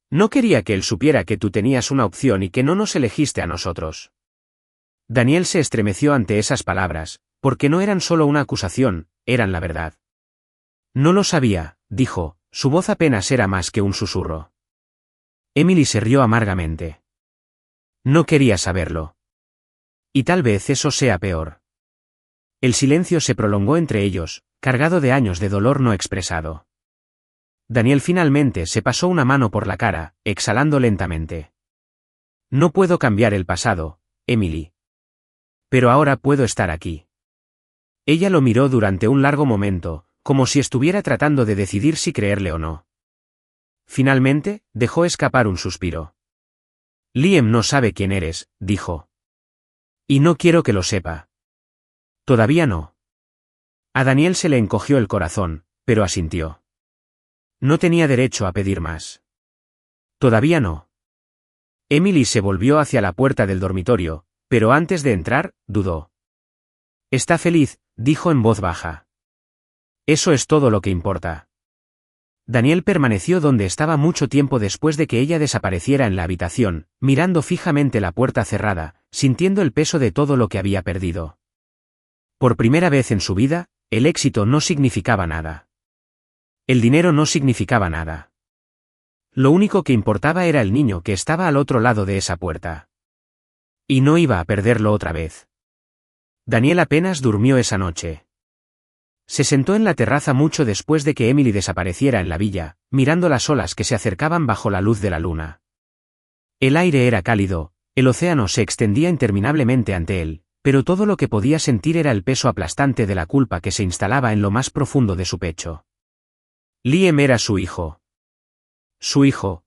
No quería que él supiera que tú tenías una opción y que no nos elegiste a nosotros. Daniel se estremeció ante esas palabras, porque no eran solo una acusación, eran la verdad. No lo sabía, dijo, su voz apenas era más que un susurro. Emily se rió amargamente. No quería saberlo. Y tal vez eso sea peor. El silencio se prolongó entre ellos, cargado de años de dolor no expresado. Daniel finalmente se pasó una mano por la cara, exhalando lentamente. No puedo cambiar el pasado, Emily. Pero ahora puedo estar aquí. Ella lo miró durante un largo momento, como si estuviera tratando de decidir si creerle o no. Finalmente, dejó escapar un suspiro. Liam no sabe quién eres, dijo. Y no quiero que lo sepa. Todavía no. A Daniel se le encogió el corazón, pero asintió. No tenía derecho a pedir más. Todavía no. Emily se volvió hacia la puerta del dormitorio, pero antes de entrar, dudó. Está feliz, dijo en voz baja. Eso es todo lo que importa. Daniel permaneció donde estaba mucho tiempo después de que ella desapareciera en la habitación, mirando fijamente la puerta cerrada, sintiendo el peso de todo lo que había perdido. Por primera vez en su vida, el éxito no significaba nada. El dinero no significaba nada. Lo único que importaba era el niño que estaba al otro lado de esa puerta. Y no iba a perderlo otra vez. Daniel apenas durmió esa noche. Se sentó en la terraza mucho después de que Emily desapareciera en la villa, mirando las olas que se acercaban bajo la luz de la luna. El aire era cálido, el océano se extendía interminablemente ante él, pero todo lo que podía sentir era el peso aplastante de la culpa que se instalaba en lo más profundo de su pecho. Liam era su hijo. Su hijo.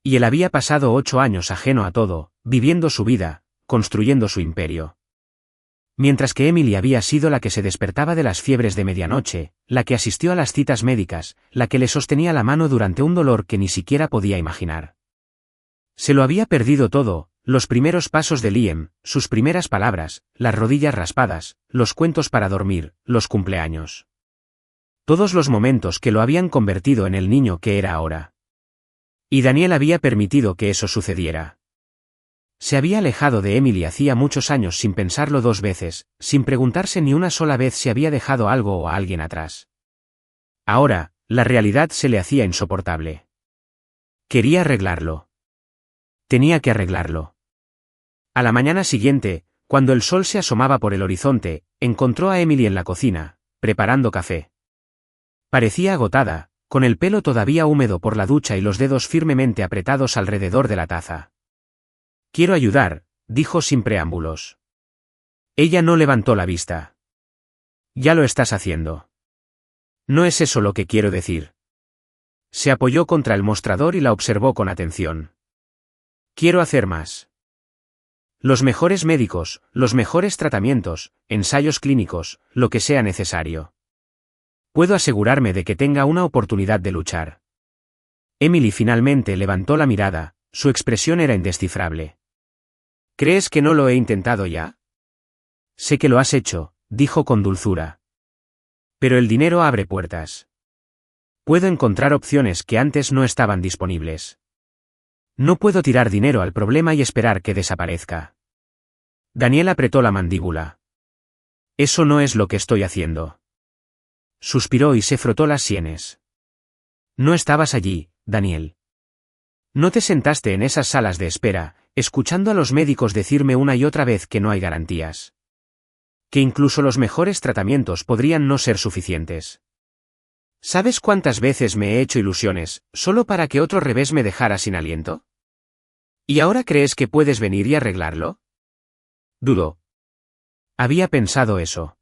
Y él había pasado 8 años ajeno a todo, viviendo su vida, construyendo su imperio. Mientras que Emily había sido la que se despertaba de las fiebres de medianoche, la que asistió a las citas médicas, la que le sostenía la mano durante un dolor que ni siquiera podía imaginar. Se lo había perdido todo, los primeros pasos de Liam, sus primeras palabras, las rodillas raspadas, los cuentos para dormir, los cumpleaños. Todos los momentos que lo habían convertido en el niño que era ahora. Y Daniel había permitido que eso sucediera. Se había alejado de Emily hacía muchos años sin pensarlo 2 veces, sin preguntarse ni una sola vez si había dejado algo o a alguien atrás. Ahora, la realidad se le hacía insoportable. Quería arreglarlo. Tenía que arreglarlo. A la mañana siguiente, Cuando el sol se asomaba por el horizonte, encontró a Emily en la cocina, preparando café. Parecía agotada, con el pelo todavía húmedo por la ducha y los dedos firmemente apretados alrededor de la taza. «Quiero ayudar», dijo sin preámbulos. Ella no levantó la vista. «Ya lo estás haciendo». «No es eso lo que quiero decir». Se apoyó contra el mostrador y la observó con atención. «Quiero hacer más. Los mejores médicos, los mejores tratamientos, ensayos clínicos, lo que sea necesario. Puedo asegurarme de que tenga una oportunidad de luchar». Emily finalmente levantó la mirada, su expresión era indescifrable. «¿Crees que no lo he intentado ya?» «Sé que lo has hecho», dijo con dulzura. «Pero el dinero abre puertas. Puedo encontrar opciones que antes no estaban disponibles. No puedo tirar dinero al problema y esperar que desaparezca». Daniel apretó la mandíbula. «Eso no es lo que estoy haciendo». Suspiró y se frotó las sienes. «No estabas allí, Daniel. No te sentaste en esas salas de espera, escuchando a los médicos decirme una y otra vez que no hay garantías. Que incluso los mejores tratamientos podrían no ser suficientes. ¿Sabes cuántas veces me he hecho ilusiones, solo para que otro revés me dejara sin aliento? ¿Y ahora crees que puedes venir y arreglarlo?» Dudó. Había pensado eso.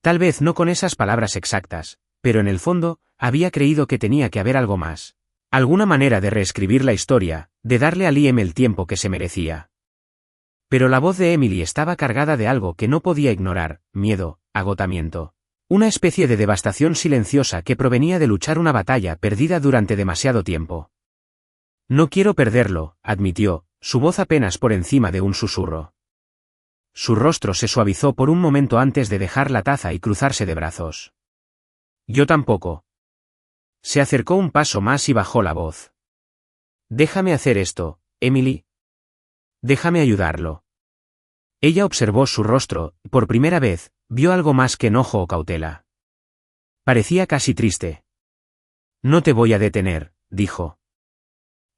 Tal vez no con esas palabras exactas, pero en el fondo, había creído que tenía que haber algo más. Alguna manera de reescribir la historia, de darle a Liam el tiempo que se merecía. Pero la voz de Emily estaba cargada de algo que no podía ignorar, miedo, agotamiento. Una especie de devastación silenciosa que provenía de luchar una batalla perdida durante demasiado tiempo. «No quiero perderlo», admitió, su voz apenas por encima de un susurro. Su rostro se suavizó por un momento antes de dejar la taza y cruzarse de brazos. «Yo tampoco». Se acercó un paso más y bajó la voz. «Déjame hacer esto, Emily. Déjame ayudarlo». Ella observó su rostro, y por primera vez, vio algo más que enojo o cautela. Parecía casi triste. «No te voy a detener», dijo.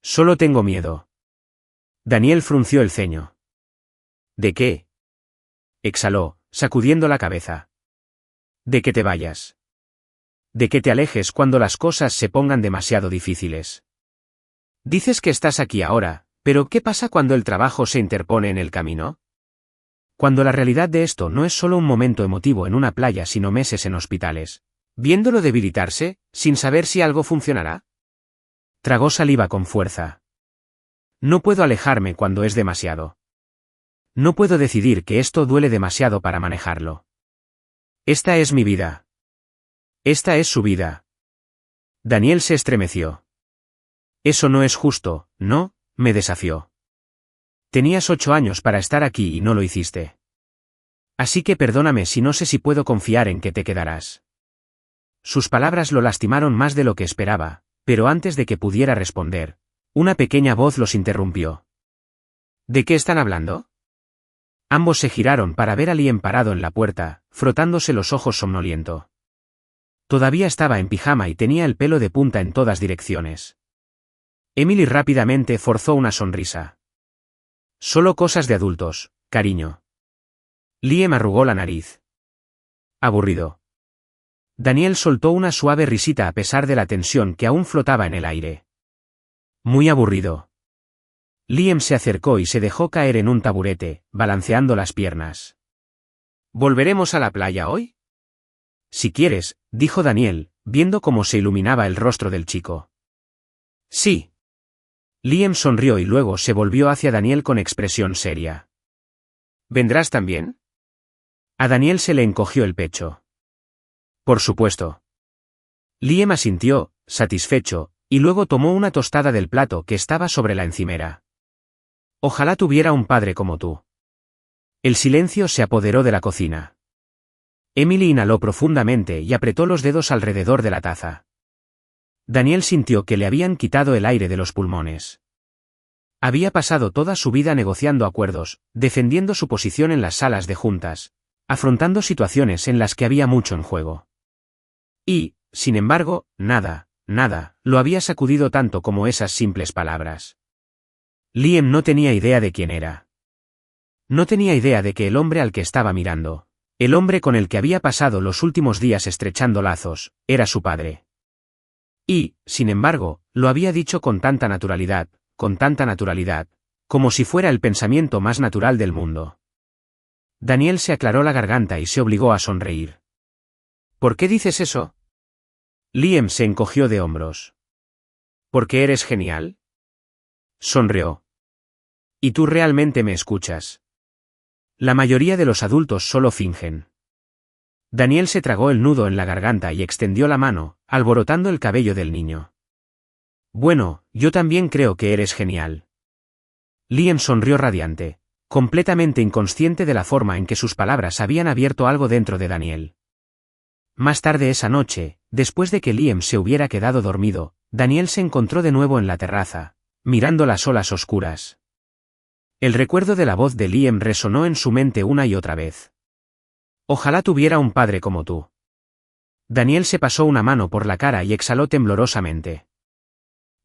«Solo tengo miedo». Daniel frunció el ceño. «¿De qué?» exhaló, sacudiendo la cabeza. «De que te vayas. De que te alejes cuando las cosas se pongan demasiado difíciles. Dices que estás aquí ahora, pero ¿qué pasa cuando el trabajo se interpone en el camino? Cuando la realidad de esto no es solo un momento emotivo en una playa sino meses en hospitales, viéndolo debilitarse, sin saber si algo funcionará». Tragó saliva con fuerza. «No puedo alejarme cuando es demasiado. No puedo decidir que esto duele demasiado para manejarlo. Esta es mi vida. Esta es su vida». Daniel se estremeció. «Eso no es justo, ¿no?», me desafió. «Tenías 8 años para estar aquí y no lo hiciste. Así que perdóname si no sé si puedo confiar en que te quedarás». Sus palabras lo lastimaron más de lo que esperaba, pero antes de que pudiera responder, una pequeña voz los interrumpió. «¿De qué están hablando?». Ambos se giraron para ver a Liam parado en la puerta, frotándose los ojos somnoliento. Todavía estaba en pijama y tenía el pelo de punta en todas direcciones. Emily rápidamente forzó una sonrisa. «Solo cosas de adultos, cariño». Liam arrugó la nariz. «Aburrido». Daniel soltó una suave risita a pesar de la tensión que aún flotaba en el aire. «Muy aburrido». Liam se acercó y se dejó caer en un taburete, balanceando las piernas. «¿Volveremos a la playa hoy?». «Si quieres», dijo Daniel, viendo cómo se iluminaba el rostro del chico. «Sí». Liam sonrió y luego se volvió hacia Daniel con expresión seria. «¿Vendrás también?». A Daniel se le encogió el pecho. «Por supuesto». Liam asintió, satisfecho, y luego tomó una tostada del plato que estaba sobre la encimera. «Ojalá tuviera un padre como tú». El silencio se apoderó de la cocina. Emily inhaló profundamente y apretó los dedos alrededor de la taza. Daniel sintió que le habían quitado el aire de los pulmones. Había pasado toda su vida negociando acuerdos, defendiendo su posición en las salas de juntas, afrontando situaciones en las que había mucho en juego. Y, sin embargo, nada lo había sacudido tanto como esas simples palabras. Liam no tenía idea de quién era. No tenía idea de que el hombre al que estaba mirando, el hombre con el que había pasado los últimos días estrechando lazos, era su padre. Y, sin embargo, lo había dicho con tanta naturalidad, como si fuera el pensamiento más natural del mundo. Daniel se aclaró la garganta y se obligó a sonreír. ¿Por qué dices eso? Liam se encogió de hombros. ¿Porque eres genial? Sonrió. ¿Y tú realmente me escuchas? La mayoría de los adultos solo fingen. Daniel se tragó el nudo en la garganta y extendió la mano, alborotando el cabello del niño. Bueno, yo también creo que eres genial. Liam sonrió radiante, completamente inconsciente de la forma en que sus palabras habían abierto algo dentro de Daniel. Más tarde esa noche, después de que Liam se hubiera quedado dormido, Daniel se encontró de nuevo en la terraza, mirando las olas oscuras. El recuerdo de la voz de Liam resonó en su mente una y otra vez. Ojalá tuviera un padre como tú. Daniel se pasó una mano por la cara y exhaló temblorosamente.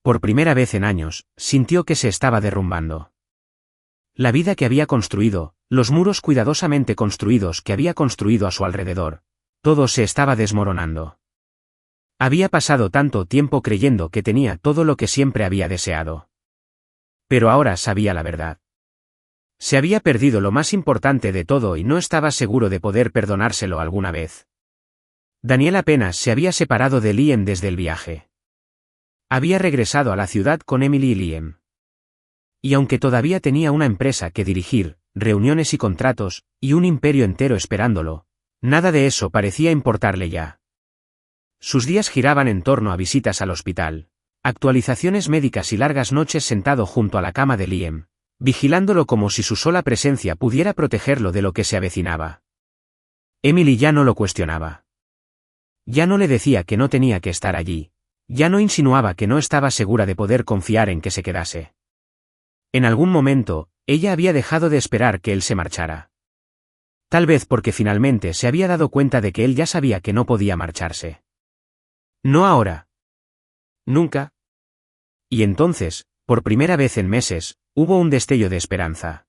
Por primera vez en años, sintió que se estaba derrumbando. La vida que había construido, los muros cuidadosamente construidos que había construido a su alrededor, todo se estaba desmoronando. Había pasado tanto tiempo creyendo que tenía todo lo que siempre había deseado. Pero ahora sabía la verdad. Se había perdido lo más importante de todo y no estaba seguro de poder perdonárselo alguna vez. Daniel apenas se había separado de Liam desde el viaje. Había regresado a la ciudad con Emily y Liam. Y aunque todavía tenía una empresa que dirigir, reuniones y contratos, y un imperio entero esperándolo, nada de eso parecía importarle ya. Sus días giraban en torno a visitas al hospital, actualizaciones médicas y largas noches sentado junto a la cama de Liam, vigilándolo como si su sola presencia pudiera protegerlo de lo que se avecinaba. Emily ya no lo cuestionaba. Ya no le decía que no tenía que estar allí, ya no insinuaba que no estaba segura de poder confiar en que se quedase. En algún momento, ella había dejado de esperar que él se marchara. Tal vez porque finalmente se había dado cuenta de que él ya sabía que no podía marcharse. No ahora. Nunca. Y entonces, por primera vez en meses, hubo un destello de esperanza.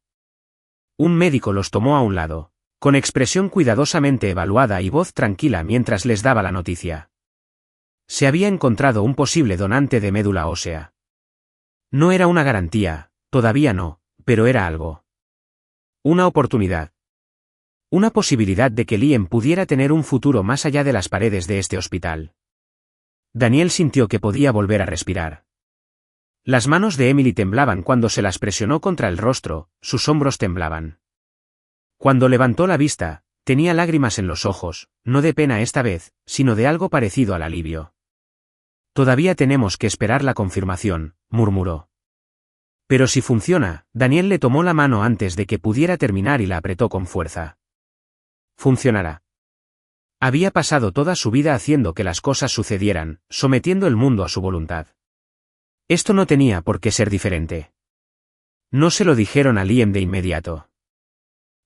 Un médico los tomó a un lado, con expresión cuidadosamente evaluada y voz tranquila mientras les daba la noticia. Se había encontrado un posible donante de médula ósea. No era una garantía, todavía no, pero era algo. Una oportunidad. Una posibilidad de que Liam pudiera tener un futuro más allá de las paredes de este hospital. Daniel sintió que podía volver a respirar. Las manos de Emily temblaban cuando se las presionó contra el rostro, sus hombros temblaban. Cuando levantó la vista, tenía lágrimas en los ojos, no de pena esta vez, sino de algo parecido al alivio. Todavía tenemos que esperar la confirmación, murmuró. Pero si funciona, Daniel le tomó la mano antes de que pudiera terminar y la apretó con fuerza. Funcionará. Había pasado toda su vida haciendo que las cosas sucedieran, sometiendo el mundo a su voluntad. Esto no tenía por qué ser diferente. No se lo dijeron a Liam de inmediato.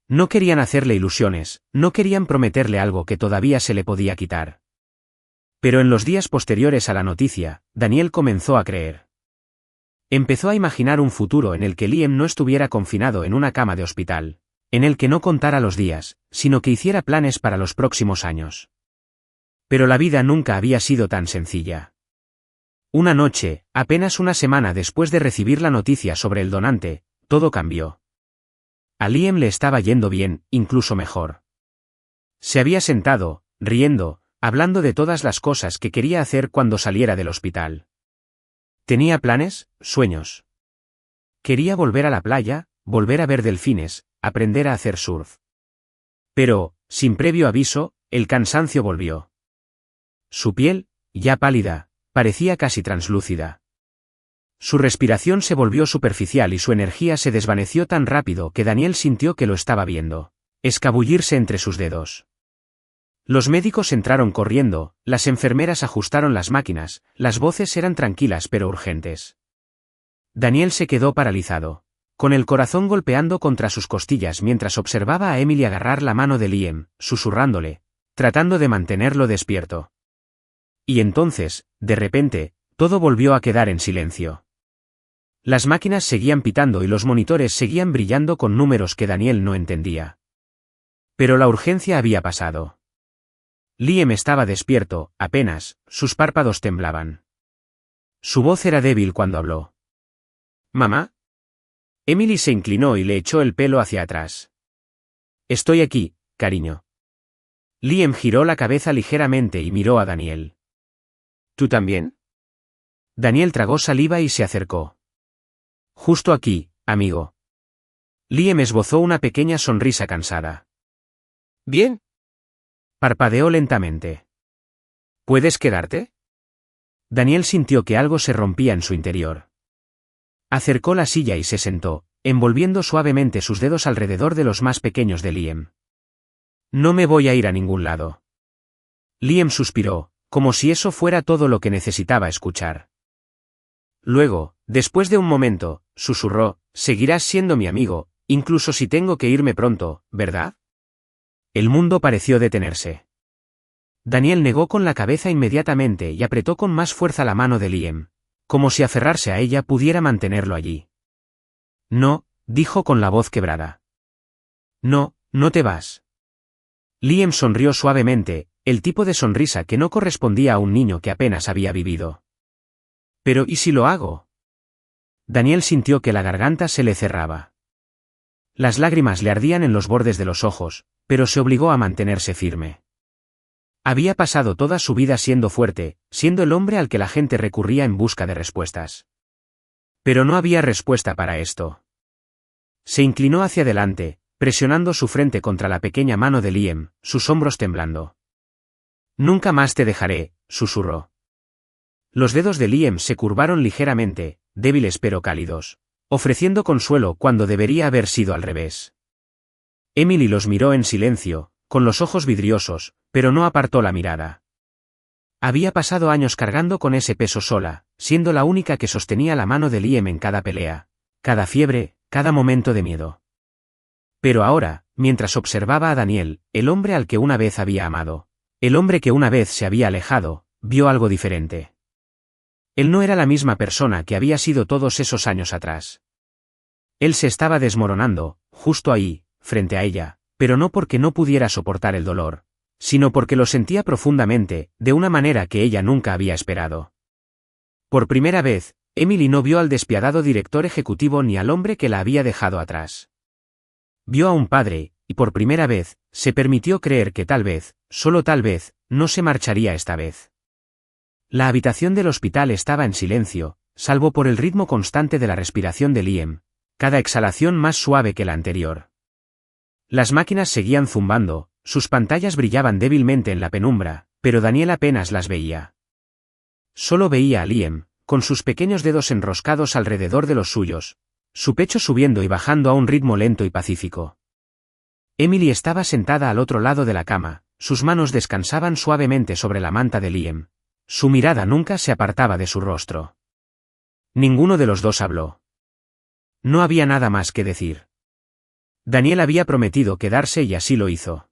No querían hacerle ilusiones, no querían prometerle algo que todavía se le podía quitar. Pero en los días posteriores a la noticia, Daniel comenzó a creer. Empezó a imaginar un futuro en el que Liam no estuviera confinado en una cama de hospital, en el que no contara los días, sino que hiciera planes para los próximos años. Pero la vida nunca había sido tan sencilla. Una noche, apenas una semana después de recibir la noticia sobre el donante, todo cambió. A Liam le estaba yendo bien, incluso mejor. Se había sentado, riendo, hablando de todas las cosas que quería hacer cuando saliera del hospital. Tenía planes, sueños. Quería volver a la playa, volver a ver delfines, aprender a hacer surf. Pero, sin previo aviso, el cansancio volvió. Su piel, ya pálida, parecía casi translúcida. Su respiración se volvió superficial y su energía se desvaneció tan rápido que Daniel sintió que lo estaba viendo escabullirse entre sus dedos. Los médicos entraron corriendo, las enfermeras ajustaron las máquinas, las voces eran tranquilas pero urgentes. Daniel se quedó paralizado, con el corazón golpeando contra sus costillas mientras observaba a Emily agarrar la mano de Liam, susurrándole, tratando de mantenerlo despierto. Y entonces, de repente, todo volvió a quedar en silencio. Las máquinas seguían pitando y los monitores seguían brillando con números que Daniel no entendía. Pero la urgencia había pasado. Liam estaba despierto, apenas, sus párpados temblaban. Su voz era débil cuando habló. ¿Mamá? Emily se inclinó y le echó el pelo hacia atrás. Estoy aquí, cariño. Liam giró la cabeza ligeramente y miró a Daniel. ¿Tú también? Daniel tragó saliva y se acercó. Justo aquí, amigo. Liam esbozó una pequeña sonrisa cansada. ¿Bien? Parpadeó lentamente. ¿Puedes quedarte? Daniel sintió que algo se rompía en su interior. Acercó la silla y se sentó, envolviendo suavemente sus dedos alrededor de los más pequeños de Liam. No me voy a ir a ningún lado. Liam suspiró, como si eso fuera todo lo que necesitaba escuchar. Luego, después de un momento, susurró, seguirás siendo mi amigo, incluso si tengo que irme pronto, ¿verdad? El mundo pareció detenerse. Daniel negó con la cabeza inmediatamente y apretó con más fuerza la mano de Liam, como si aferrarse a ella pudiera mantenerlo allí. No, dijo con la voz quebrada. No, no te vas. Liam sonrió suavemente, el tipo de sonrisa que no correspondía a un niño que apenas había vivido. ¿Pero y si lo hago? Daniel sintió que la garganta se le cerraba. Las lágrimas le ardían en los bordes de los ojos, pero se obligó a mantenerse firme. Había pasado toda su vida siendo fuerte, siendo el hombre al que la gente recurría en busca de respuestas. Pero no había respuesta para esto. Se inclinó hacia adelante, presionando su frente contra la pequeña mano de Liam, sus hombros temblando. Nunca más te dejaré, susurró. Los dedos de Liam se curvaron ligeramente, débiles pero cálidos, ofreciendo consuelo cuando debería haber sido al revés. Emily los miró en silencio, con los ojos vidriosos, pero no apartó la mirada. Había pasado años cargando con ese peso sola, siendo la única que sostenía la mano de Liam en cada pelea, cada fiebre, cada momento de miedo. Pero ahora, mientras observaba a Daniel, el hombre al que una vez había amado, el hombre que una vez se había alejado, vio algo diferente. Él no era la misma persona que había sido todos esos años atrás. Él se estaba desmoronando, justo ahí, frente a ella, pero no porque no pudiera soportar el dolor, sino porque lo sentía profundamente, de una manera que ella nunca había esperado. Por primera vez, Emily no vio al despiadado director ejecutivo ni al hombre que la había dejado atrás. Vio a un padre, y por primera vez, se permitió creer que tal vez, solo tal vez, no se marcharía esta vez. La habitación del hospital estaba en silencio, salvo por el ritmo constante de la respiración de Liam, cada exhalación más suave que la anterior. Las máquinas seguían zumbando, sus pantallas brillaban débilmente en la penumbra, pero Daniel apenas las veía. Solo veía a Liam, con sus pequeños dedos enroscados alrededor de los suyos, su pecho subiendo y bajando a un ritmo lento y pacífico. Emily estaba sentada al otro lado de la cama, sus manos descansaban suavemente sobre la manta de Liam. Su mirada nunca se apartaba de su rostro. Ninguno de los dos habló. No había nada más que decir. Daniel había prometido quedarse y así lo hizo.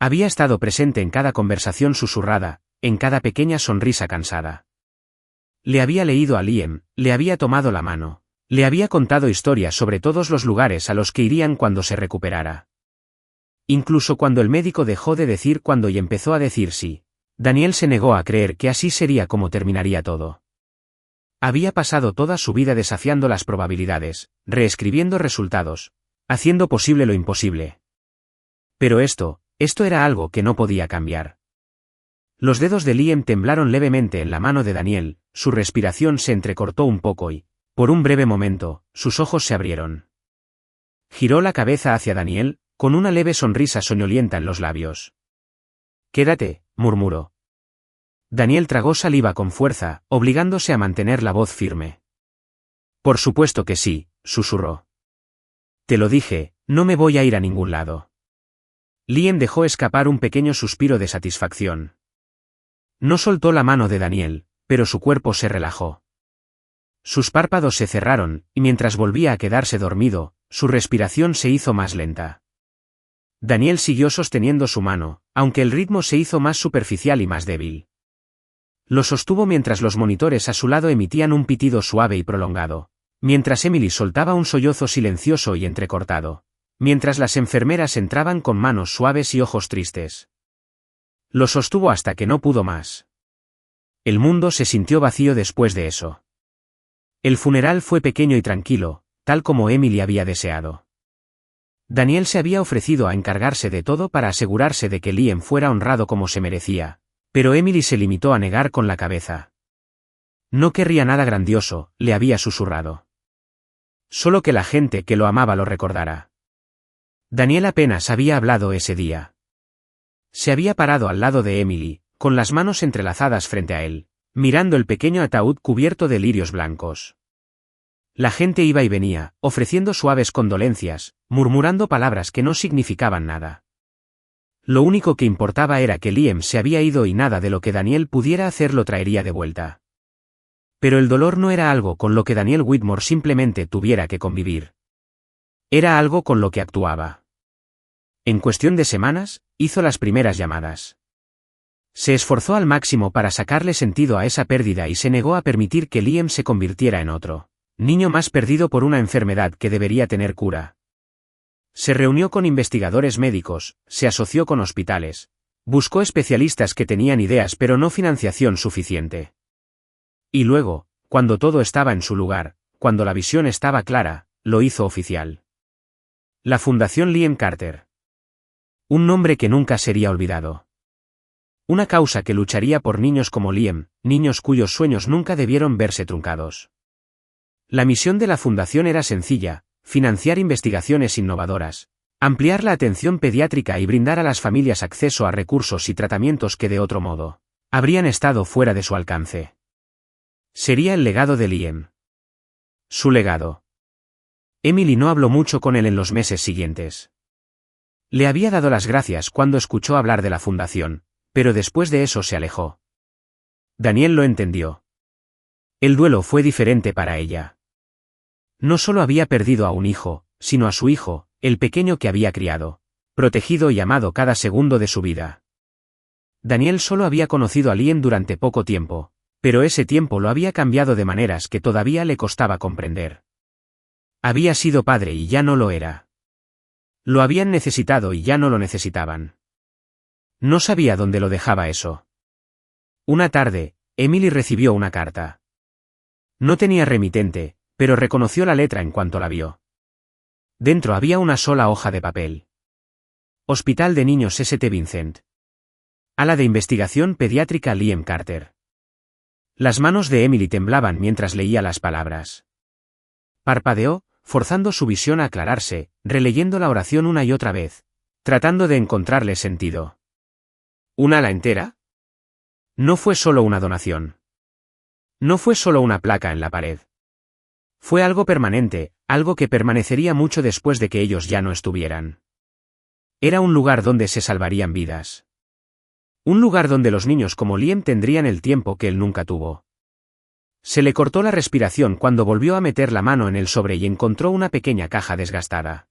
Había estado presente en cada conversación susurrada, en cada pequeña sonrisa cansada. Le había leído a Liam, le había tomado la mano, le había contado historias sobre todos los lugares a los que irían cuando se recuperara. Incluso cuando el médico dejó de decir cuándo y empezó a decir sí. Daniel se negó a creer que así sería como terminaría todo. Había pasado toda su vida desafiando las probabilidades, reescribiendo resultados, haciendo posible lo imposible. Pero esto era algo que no podía cambiar. Los dedos de Liam temblaron levemente en la mano de Daniel, su respiración se entrecortó un poco y, por un breve momento, sus ojos se abrieron. Giró la cabeza hacia Daniel, con una leve sonrisa soñolienta en los labios. «Quédate», murmuró. Daniel tragó saliva con fuerza, obligándose a mantener la voz firme. «Por supuesto que sí», susurró. «Te lo dije, no me voy a ir a ningún lado». Liam dejó escapar un pequeño suspiro de satisfacción. No soltó la mano de Daniel, pero su cuerpo se relajó. Sus párpados se cerraron, y mientras volvía a quedarse dormido, su respiración se hizo más lenta. Daniel siguió sosteniendo su mano, aunque el ritmo se hizo más superficial y más débil. Lo sostuvo mientras los monitores a su lado emitían un pitido suave y prolongado, Mientras Emily soltaba un sollozo silencioso y entrecortado. Mientras las enfermeras entraban con manos suaves y ojos tristes. Lo sostuvo hasta que no pudo más. El mundo se sintió vacío después de eso. El funeral fue pequeño y tranquilo, tal como Emily había deseado. Daniel se había ofrecido a encargarse de todo para asegurarse de que Liam fuera honrado como se merecía, pero Emily se limitó a negar con la cabeza. No querría nada grandioso, le había susurrado. Solo que la gente que lo amaba lo recordara. Daniel apenas había hablado ese día. Se había parado al lado de Emily, con las manos entrelazadas frente a él, mirando el pequeño ataúd cubierto de lirios blancos. La gente iba y venía, ofreciendo suaves condolencias, murmurando palabras que no significaban nada. Lo único que importaba era que Liam se había ido y nada de lo que Daniel pudiera hacer lo traería de vuelta. Pero el dolor no era algo con lo que Daniel Whitmore simplemente tuviera que convivir. Era algo con lo que actuaba. En cuestión de semanas, hizo las primeras llamadas. Se esforzó al máximo para sacarle sentido a esa pérdida y se negó a permitir que Liam se convirtiera en otro niño más perdido por una enfermedad que debería tener cura. Se reunió con investigadores médicos, se asoció con hospitales, buscó especialistas que tenían ideas pero no financiación suficiente. Y luego, cuando todo estaba en su lugar, cuando la visión estaba clara, lo hizo oficial. La Fundación Liam Carter. Un nombre que nunca sería olvidado. Una causa que lucharía por niños como Liam, niños cuyos sueños nunca debieron verse truncados. La misión de la fundación era sencilla: financiar investigaciones innovadoras, ampliar la atención pediátrica y brindar a las familias acceso a recursos y tratamientos que de otro modo habrían estado fuera de su alcance. Sería el legado de Liam. Su legado. Emily no habló mucho con él en los meses siguientes. Le había dado las gracias cuando escuchó hablar de la fundación, pero después de eso se alejó. Daniel lo entendió. El duelo fue diferente para ella. No solo había perdido a un hijo, sino a su hijo, el pequeño que había criado, protegido y amado cada segundo de su vida. Daniel solo había conocido a Liam durante poco tiempo, pero ese tiempo lo había cambiado de maneras que todavía le costaba comprender. Había sido padre y ya no lo era. Lo habían necesitado y ya no lo necesitaban. No sabía dónde lo dejaba eso. Una tarde, Emily recibió una carta. No tenía remitente, pero reconoció la letra en cuanto la vio. Dentro había una sola hoja de papel. Hospital de Niños St. Vincent. Ala de Investigación Pediátrica Liam Carter. Las manos de Emily temblaban mientras leía las palabras. Parpadeó, forzando su visión a aclararse, releyendo la oración una y otra vez, tratando de encontrarle sentido. ¿Un ala entera? No fue solo una donación. No fue solo una placa en la pared. Fue algo permanente, algo que permanecería mucho después de que ellos ya no estuvieran. Era un lugar donde se salvarían vidas. Un lugar donde los niños como Liam tendrían el tiempo que él nunca tuvo. Se le cortó la respiración cuando volvió a meter la mano en el sobre y encontró una pequeña caja desgastada.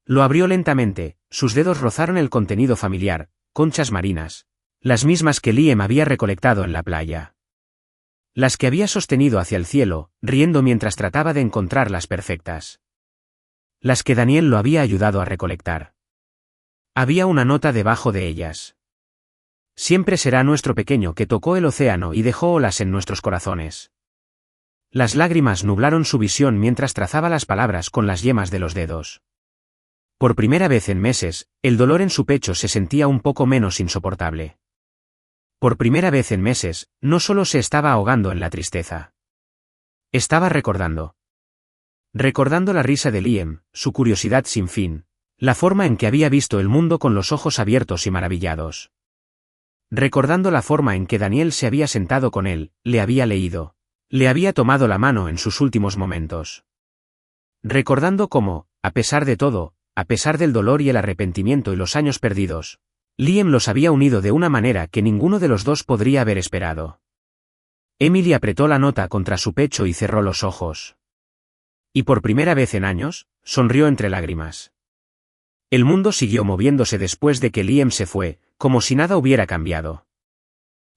Lo abrió lentamente, sus dedos rozaron el contenido familiar, conchas marinas, las mismas que Liam había recolectado en la playa. Las que había sostenido hacia el cielo, riendo mientras trataba de encontrar las perfectas. Las que Daniel lo había ayudado a recolectar. Había una nota debajo de ellas. Siempre será nuestro pequeño que tocó el océano y dejó olas en nuestros corazones. Las lágrimas nublaron su visión mientras trazaba las palabras con las yemas de los dedos. Por primera vez en meses, el dolor en su pecho se sentía un poco menos insoportable. Por primera vez en meses, no solo se estaba ahogando en la tristeza. Estaba recordando. Recordando la risa de Liam, su curiosidad sin fin, la forma en que había visto el mundo con los ojos abiertos y maravillados. Recordando la forma en que Daniel se había sentado con él, le había leído, le había tomado la mano en sus últimos momentos. Recordando cómo, a pesar de todo, a pesar del dolor y el arrepentimiento y los años perdidos, Liam los había unido de una manera que ninguno de los dos podría haber esperado. Emily apretó la nota contra su pecho y cerró los ojos. Y por primera vez en años, sonrió entre lágrimas. El mundo siguió moviéndose después de que Liam se fue, como si nada hubiera cambiado.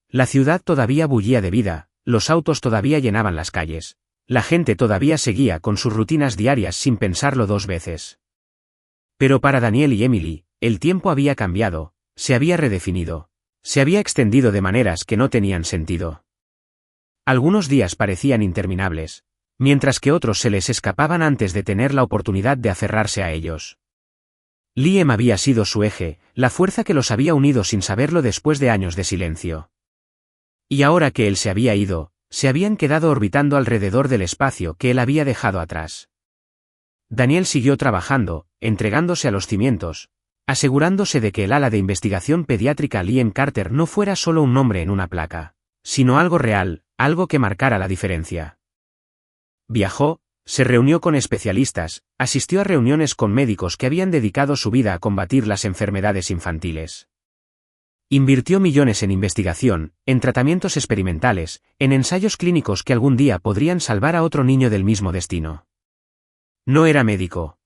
La ciudad todavía bullía de vida, los autos todavía llenaban las calles, La gente todavía seguía con sus rutinas diarias sin pensarlo dos veces. Pero para Daniel y Emily, el tiempo había cambiado, se había redefinido, se había extendido de maneras que no tenían sentido. Algunos días parecían interminables, mientras que otros se les escapaban antes de tener la oportunidad de aferrarse a ellos. Liam había sido su eje, la fuerza que los había unido sin saberlo después de años de silencio. Y ahora que él se había ido, se habían quedado orbitando alrededor del espacio que él había dejado atrás. Daniel siguió trabajando, entregándose a los cimientos, asegurándose de que el ala de investigación pediátrica Liam Carter no fuera solo un nombre en una placa, sino algo real, algo que marcara la diferencia. Viajó, se reunió con especialistas, asistió a reuniones con médicos que habían dedicado su vida a combatir las enfermedades infantiles. Invirtió millones en investigación, en tratamientos experimentales, en ensayos clínicos que algún día podrían salvar a otro niño del mismo destino. No era médico.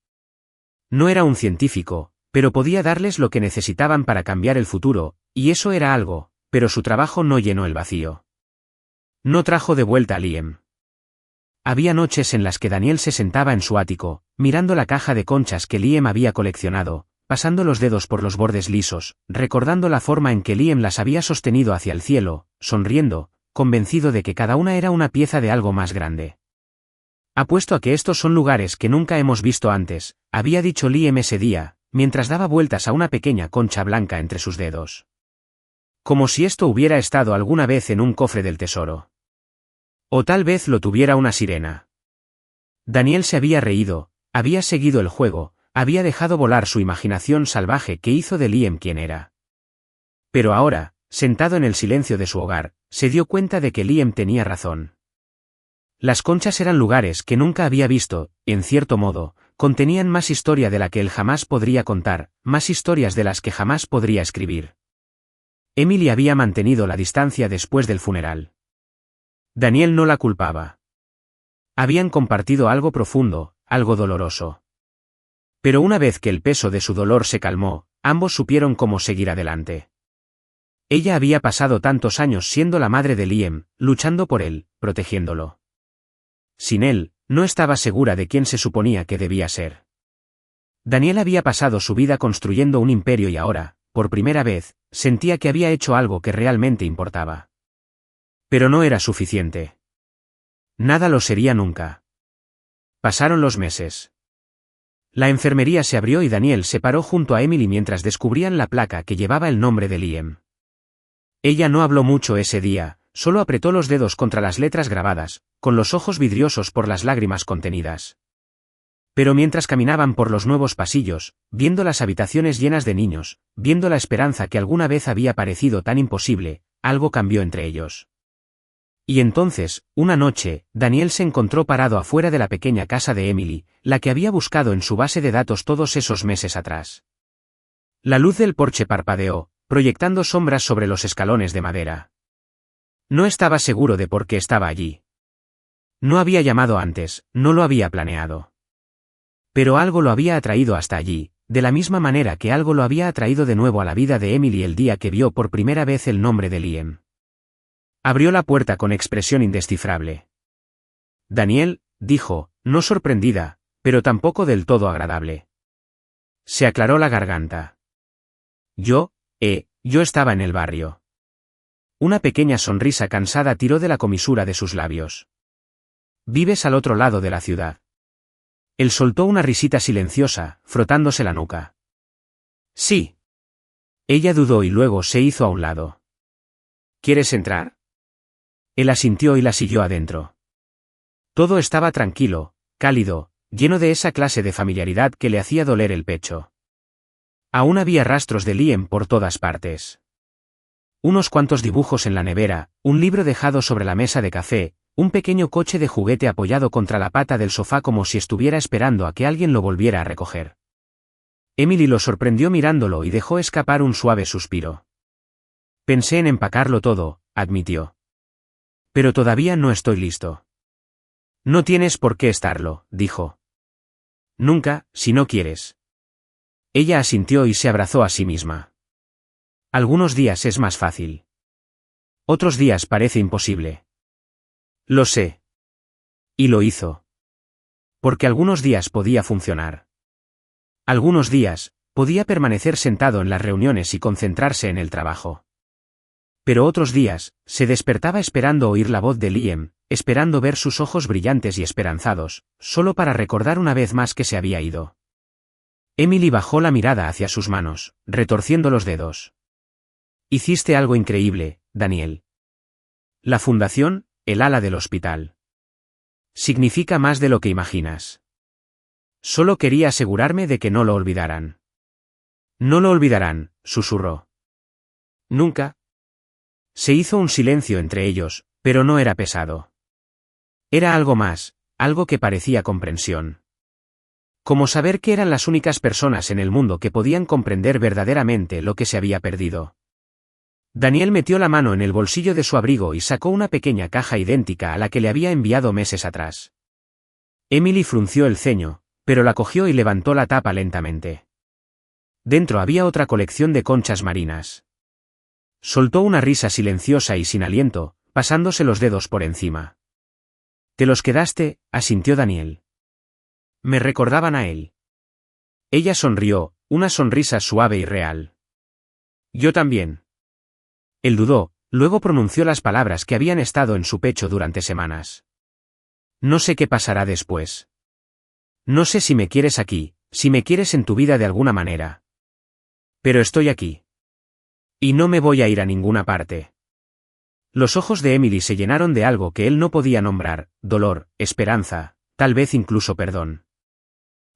No era un científico, pero podía darles lo que necesitaban para cambiar el futuro, y eso era algo, pero su trabajo no llenó el vacío. No trajo de vuelta a Liam. Había noches en las que Daniel se sentaba en su ático, mirando la caja de conchas que Liam había coleccionado, pasando los dedos por los bordes lisos, recordando la forma en que Liam las había sostenido hacia el cielo, sonriendo, convencido de que cada una era una pieza de algo más grande. Apuesto a que estos son lugares que nunca hemos visto antes, había dicho Liam ese día, mientras daba vueltas a una pequeña concha blanca entre sus dedos. Como si esto hubiera estado alguna vez en un cofre del tesoro. O tal vez lo tuviera una sirena. Daniel se había reído, había seguido el juego, había dejado volar su imaginación salvaje que hizo de Liam quien era. Pero ahora, sentado en el silencio de su hogar, se dio cuenta de que Liam tenía razón. Las conchas eran lugares que nunca había visto, y en cierto modo, contenían más historia de la que él jamás podría contar, más historias de las que jamás podría escribir. Emily había mantenido la distancia después del funeral. Daniel no la culpaba. Habían compartido algo profundo, algo doloroso. Pero una vez que el peso de su dolor se calmó, ambos supieron cómo seguir adelante. Ella había pasado tantos años siendo la madre de Liam, luchando por él, protegiéndolo. Sin él, no estaba segura de quién se suponía que debía ser. Daniel había pasado su vida construyendo un imperio y ahora, por primera vez, sentía que había hecho algo que realmente importaba. Pero no era suficiente. Nada lo sería nunca. Pasaron los meses. La enfermería se abrió y Daniel se paró junto a Emily mientras descubrían la placa que llevaba el nombre de Liam. Ella no habló mucho ese día, solo apretó los dedos contra las letras grabadas, con los ojos vidriosos por las lágrimas contenidas. Pero mientras caminaban por los nuevos pasillos, viendo las habitaciones llenas de niños, viendo la esperanza que alguna vez había parecido tan imposible, algo cambió entre ellos. Y entonces, una noche, Daniel se encontró parado afuera de la pequeña casa de Emily, la que había buscado en su base de datos todos esos meses atrás. La luz del porche parpadeó, proyectando sombras sobre los escalones de madera. No estaba seguro de por qué estaba allí. No había llamado antes, no lo había planeado. Pero algo lo había atraído hasta allí, de la misma manera que algo lo había atraído de nuevo a la vida de Emily el día que vio por primera vez el nombre de Liam. Abrió la puerta con expresión indescifrable. Daniel, dijo, no sorprendida, pero tampoco del todo agradable. Se aclaró la garganta. Yo estaba en el barrio. Una pequeña sonrisa cansada tiró de la comisura de sus labios. Vives al otro lado de la ciudad. Él soltó una risita silenciosa, frotándose la nuca. Sí. Ella dudó y luego se hizo a un lado. ¿Quieres entrar? Él asintió y la siguió adentro. Todo estaba tranquilo, cálido, lleno de esa clase de familiaridad que le hacía doler el pecho. Aún había rastros de Liam por todas partes. Unos cuantos dibujos en la nevera, un libro dejado sobre la mesa de café, un pequeño coche de juguete apoyado contra la pata del sofá como si estuviera esperando a que alguien lo volviera a recoger. Emily lo sorprendió mirándolo y dejó escapar un suave suspiro. Pensé en empacarlo todo, admitió. Pero todavía no estoy listo. No tienes por qué estarlo, dijo. Nunca, si no quieres. Ella asintió y se abrazó a sí misma. Algunos días es más fácil. Otros días parece imposible. Lo sé. Y lo hizo. Porque algunos días podía funcionar. Algunos días, podía permanecer sentado en las reuniones y concentrarse en el trabajo. Pero otros días, se despertaba esperando oír la voz de Liam, esperando ver sus ojos brillantes y esperanzados, solo para recordar una vez más que se había ido. Emily bajó la mirada hacia sus manos, retorciendo los dedos. Hiciste algo increíble, Daniel. La fundación, el ala del hospital. Significa más de lo que imaginas. Solo quería asegurarme de que no lo olvidaran. No lo olvidarán, susurró. Nunca. Se hizo un silencio entre ellos, pero no era pesado. Era algo más, algo que parecía comprensión. Como saber que eran las únicas personas en el mundo que podían comprender verdaderamente lo que se había perdido. Daniel metió la mano en el bolsillo de su abrigo y sacó una pequeña caja idéntica a la que le había enviado meses atrás. Emily frunció el ceño, pero la cogió y levantó la tapa lentamente. Dentro había otra colección de conchas marinas. Soltó una risa silenciosa y sin aliento, pasándose los dedos por encima. «Te los quedaste», asintió Daniel. «Me recordaban a él». Ella sonrió, una sonrisa suave y real. «Yo también». Él dudó, luego pronunció las palabras que habían estado en su pecho durante semanas. «No sé qué pasará después. No sé si me quieres aquí, si me quieres en tu vida de alguna manera. Pero estoy aquí. Y no me voy a ir a ninguna parte». Los ojos de Emily se llenaron de algo que él no podía nombrar, dolor, esperanza, tal vez incluso perdón.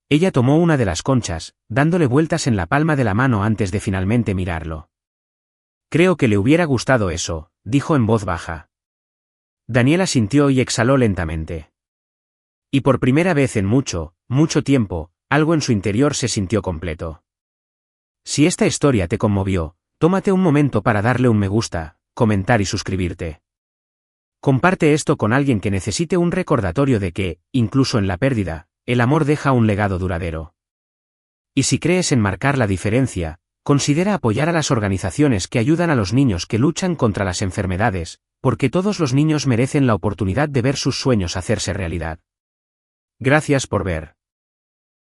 Ella tomó una de las conchas, dándole vueltas en la palma de la mano antes de finalmente mirarlo. «Creo que le hubiera gustado eso», dijo en voz baja. Daniel asintió y exhaló lentamente. Y por primera vez en mucho, mucho tiempo, algo en su interior se sintió completo. Si esta historia te conmovió, tómate un momento para darle un me gusta, comentar y suscribirte. Comparte esto con alguien que necesite un recordatorio de que, incluso en la pérdida, el amor deja un legado duradero. Y si crees en marcar la diferencia, considera apoyar a las organizaciones que ayudan a los niños que luchan contra las enfermedades, porque todos los niños merecen la oportunidad de ver sus sueños hacerse realidad. Gracias por ver.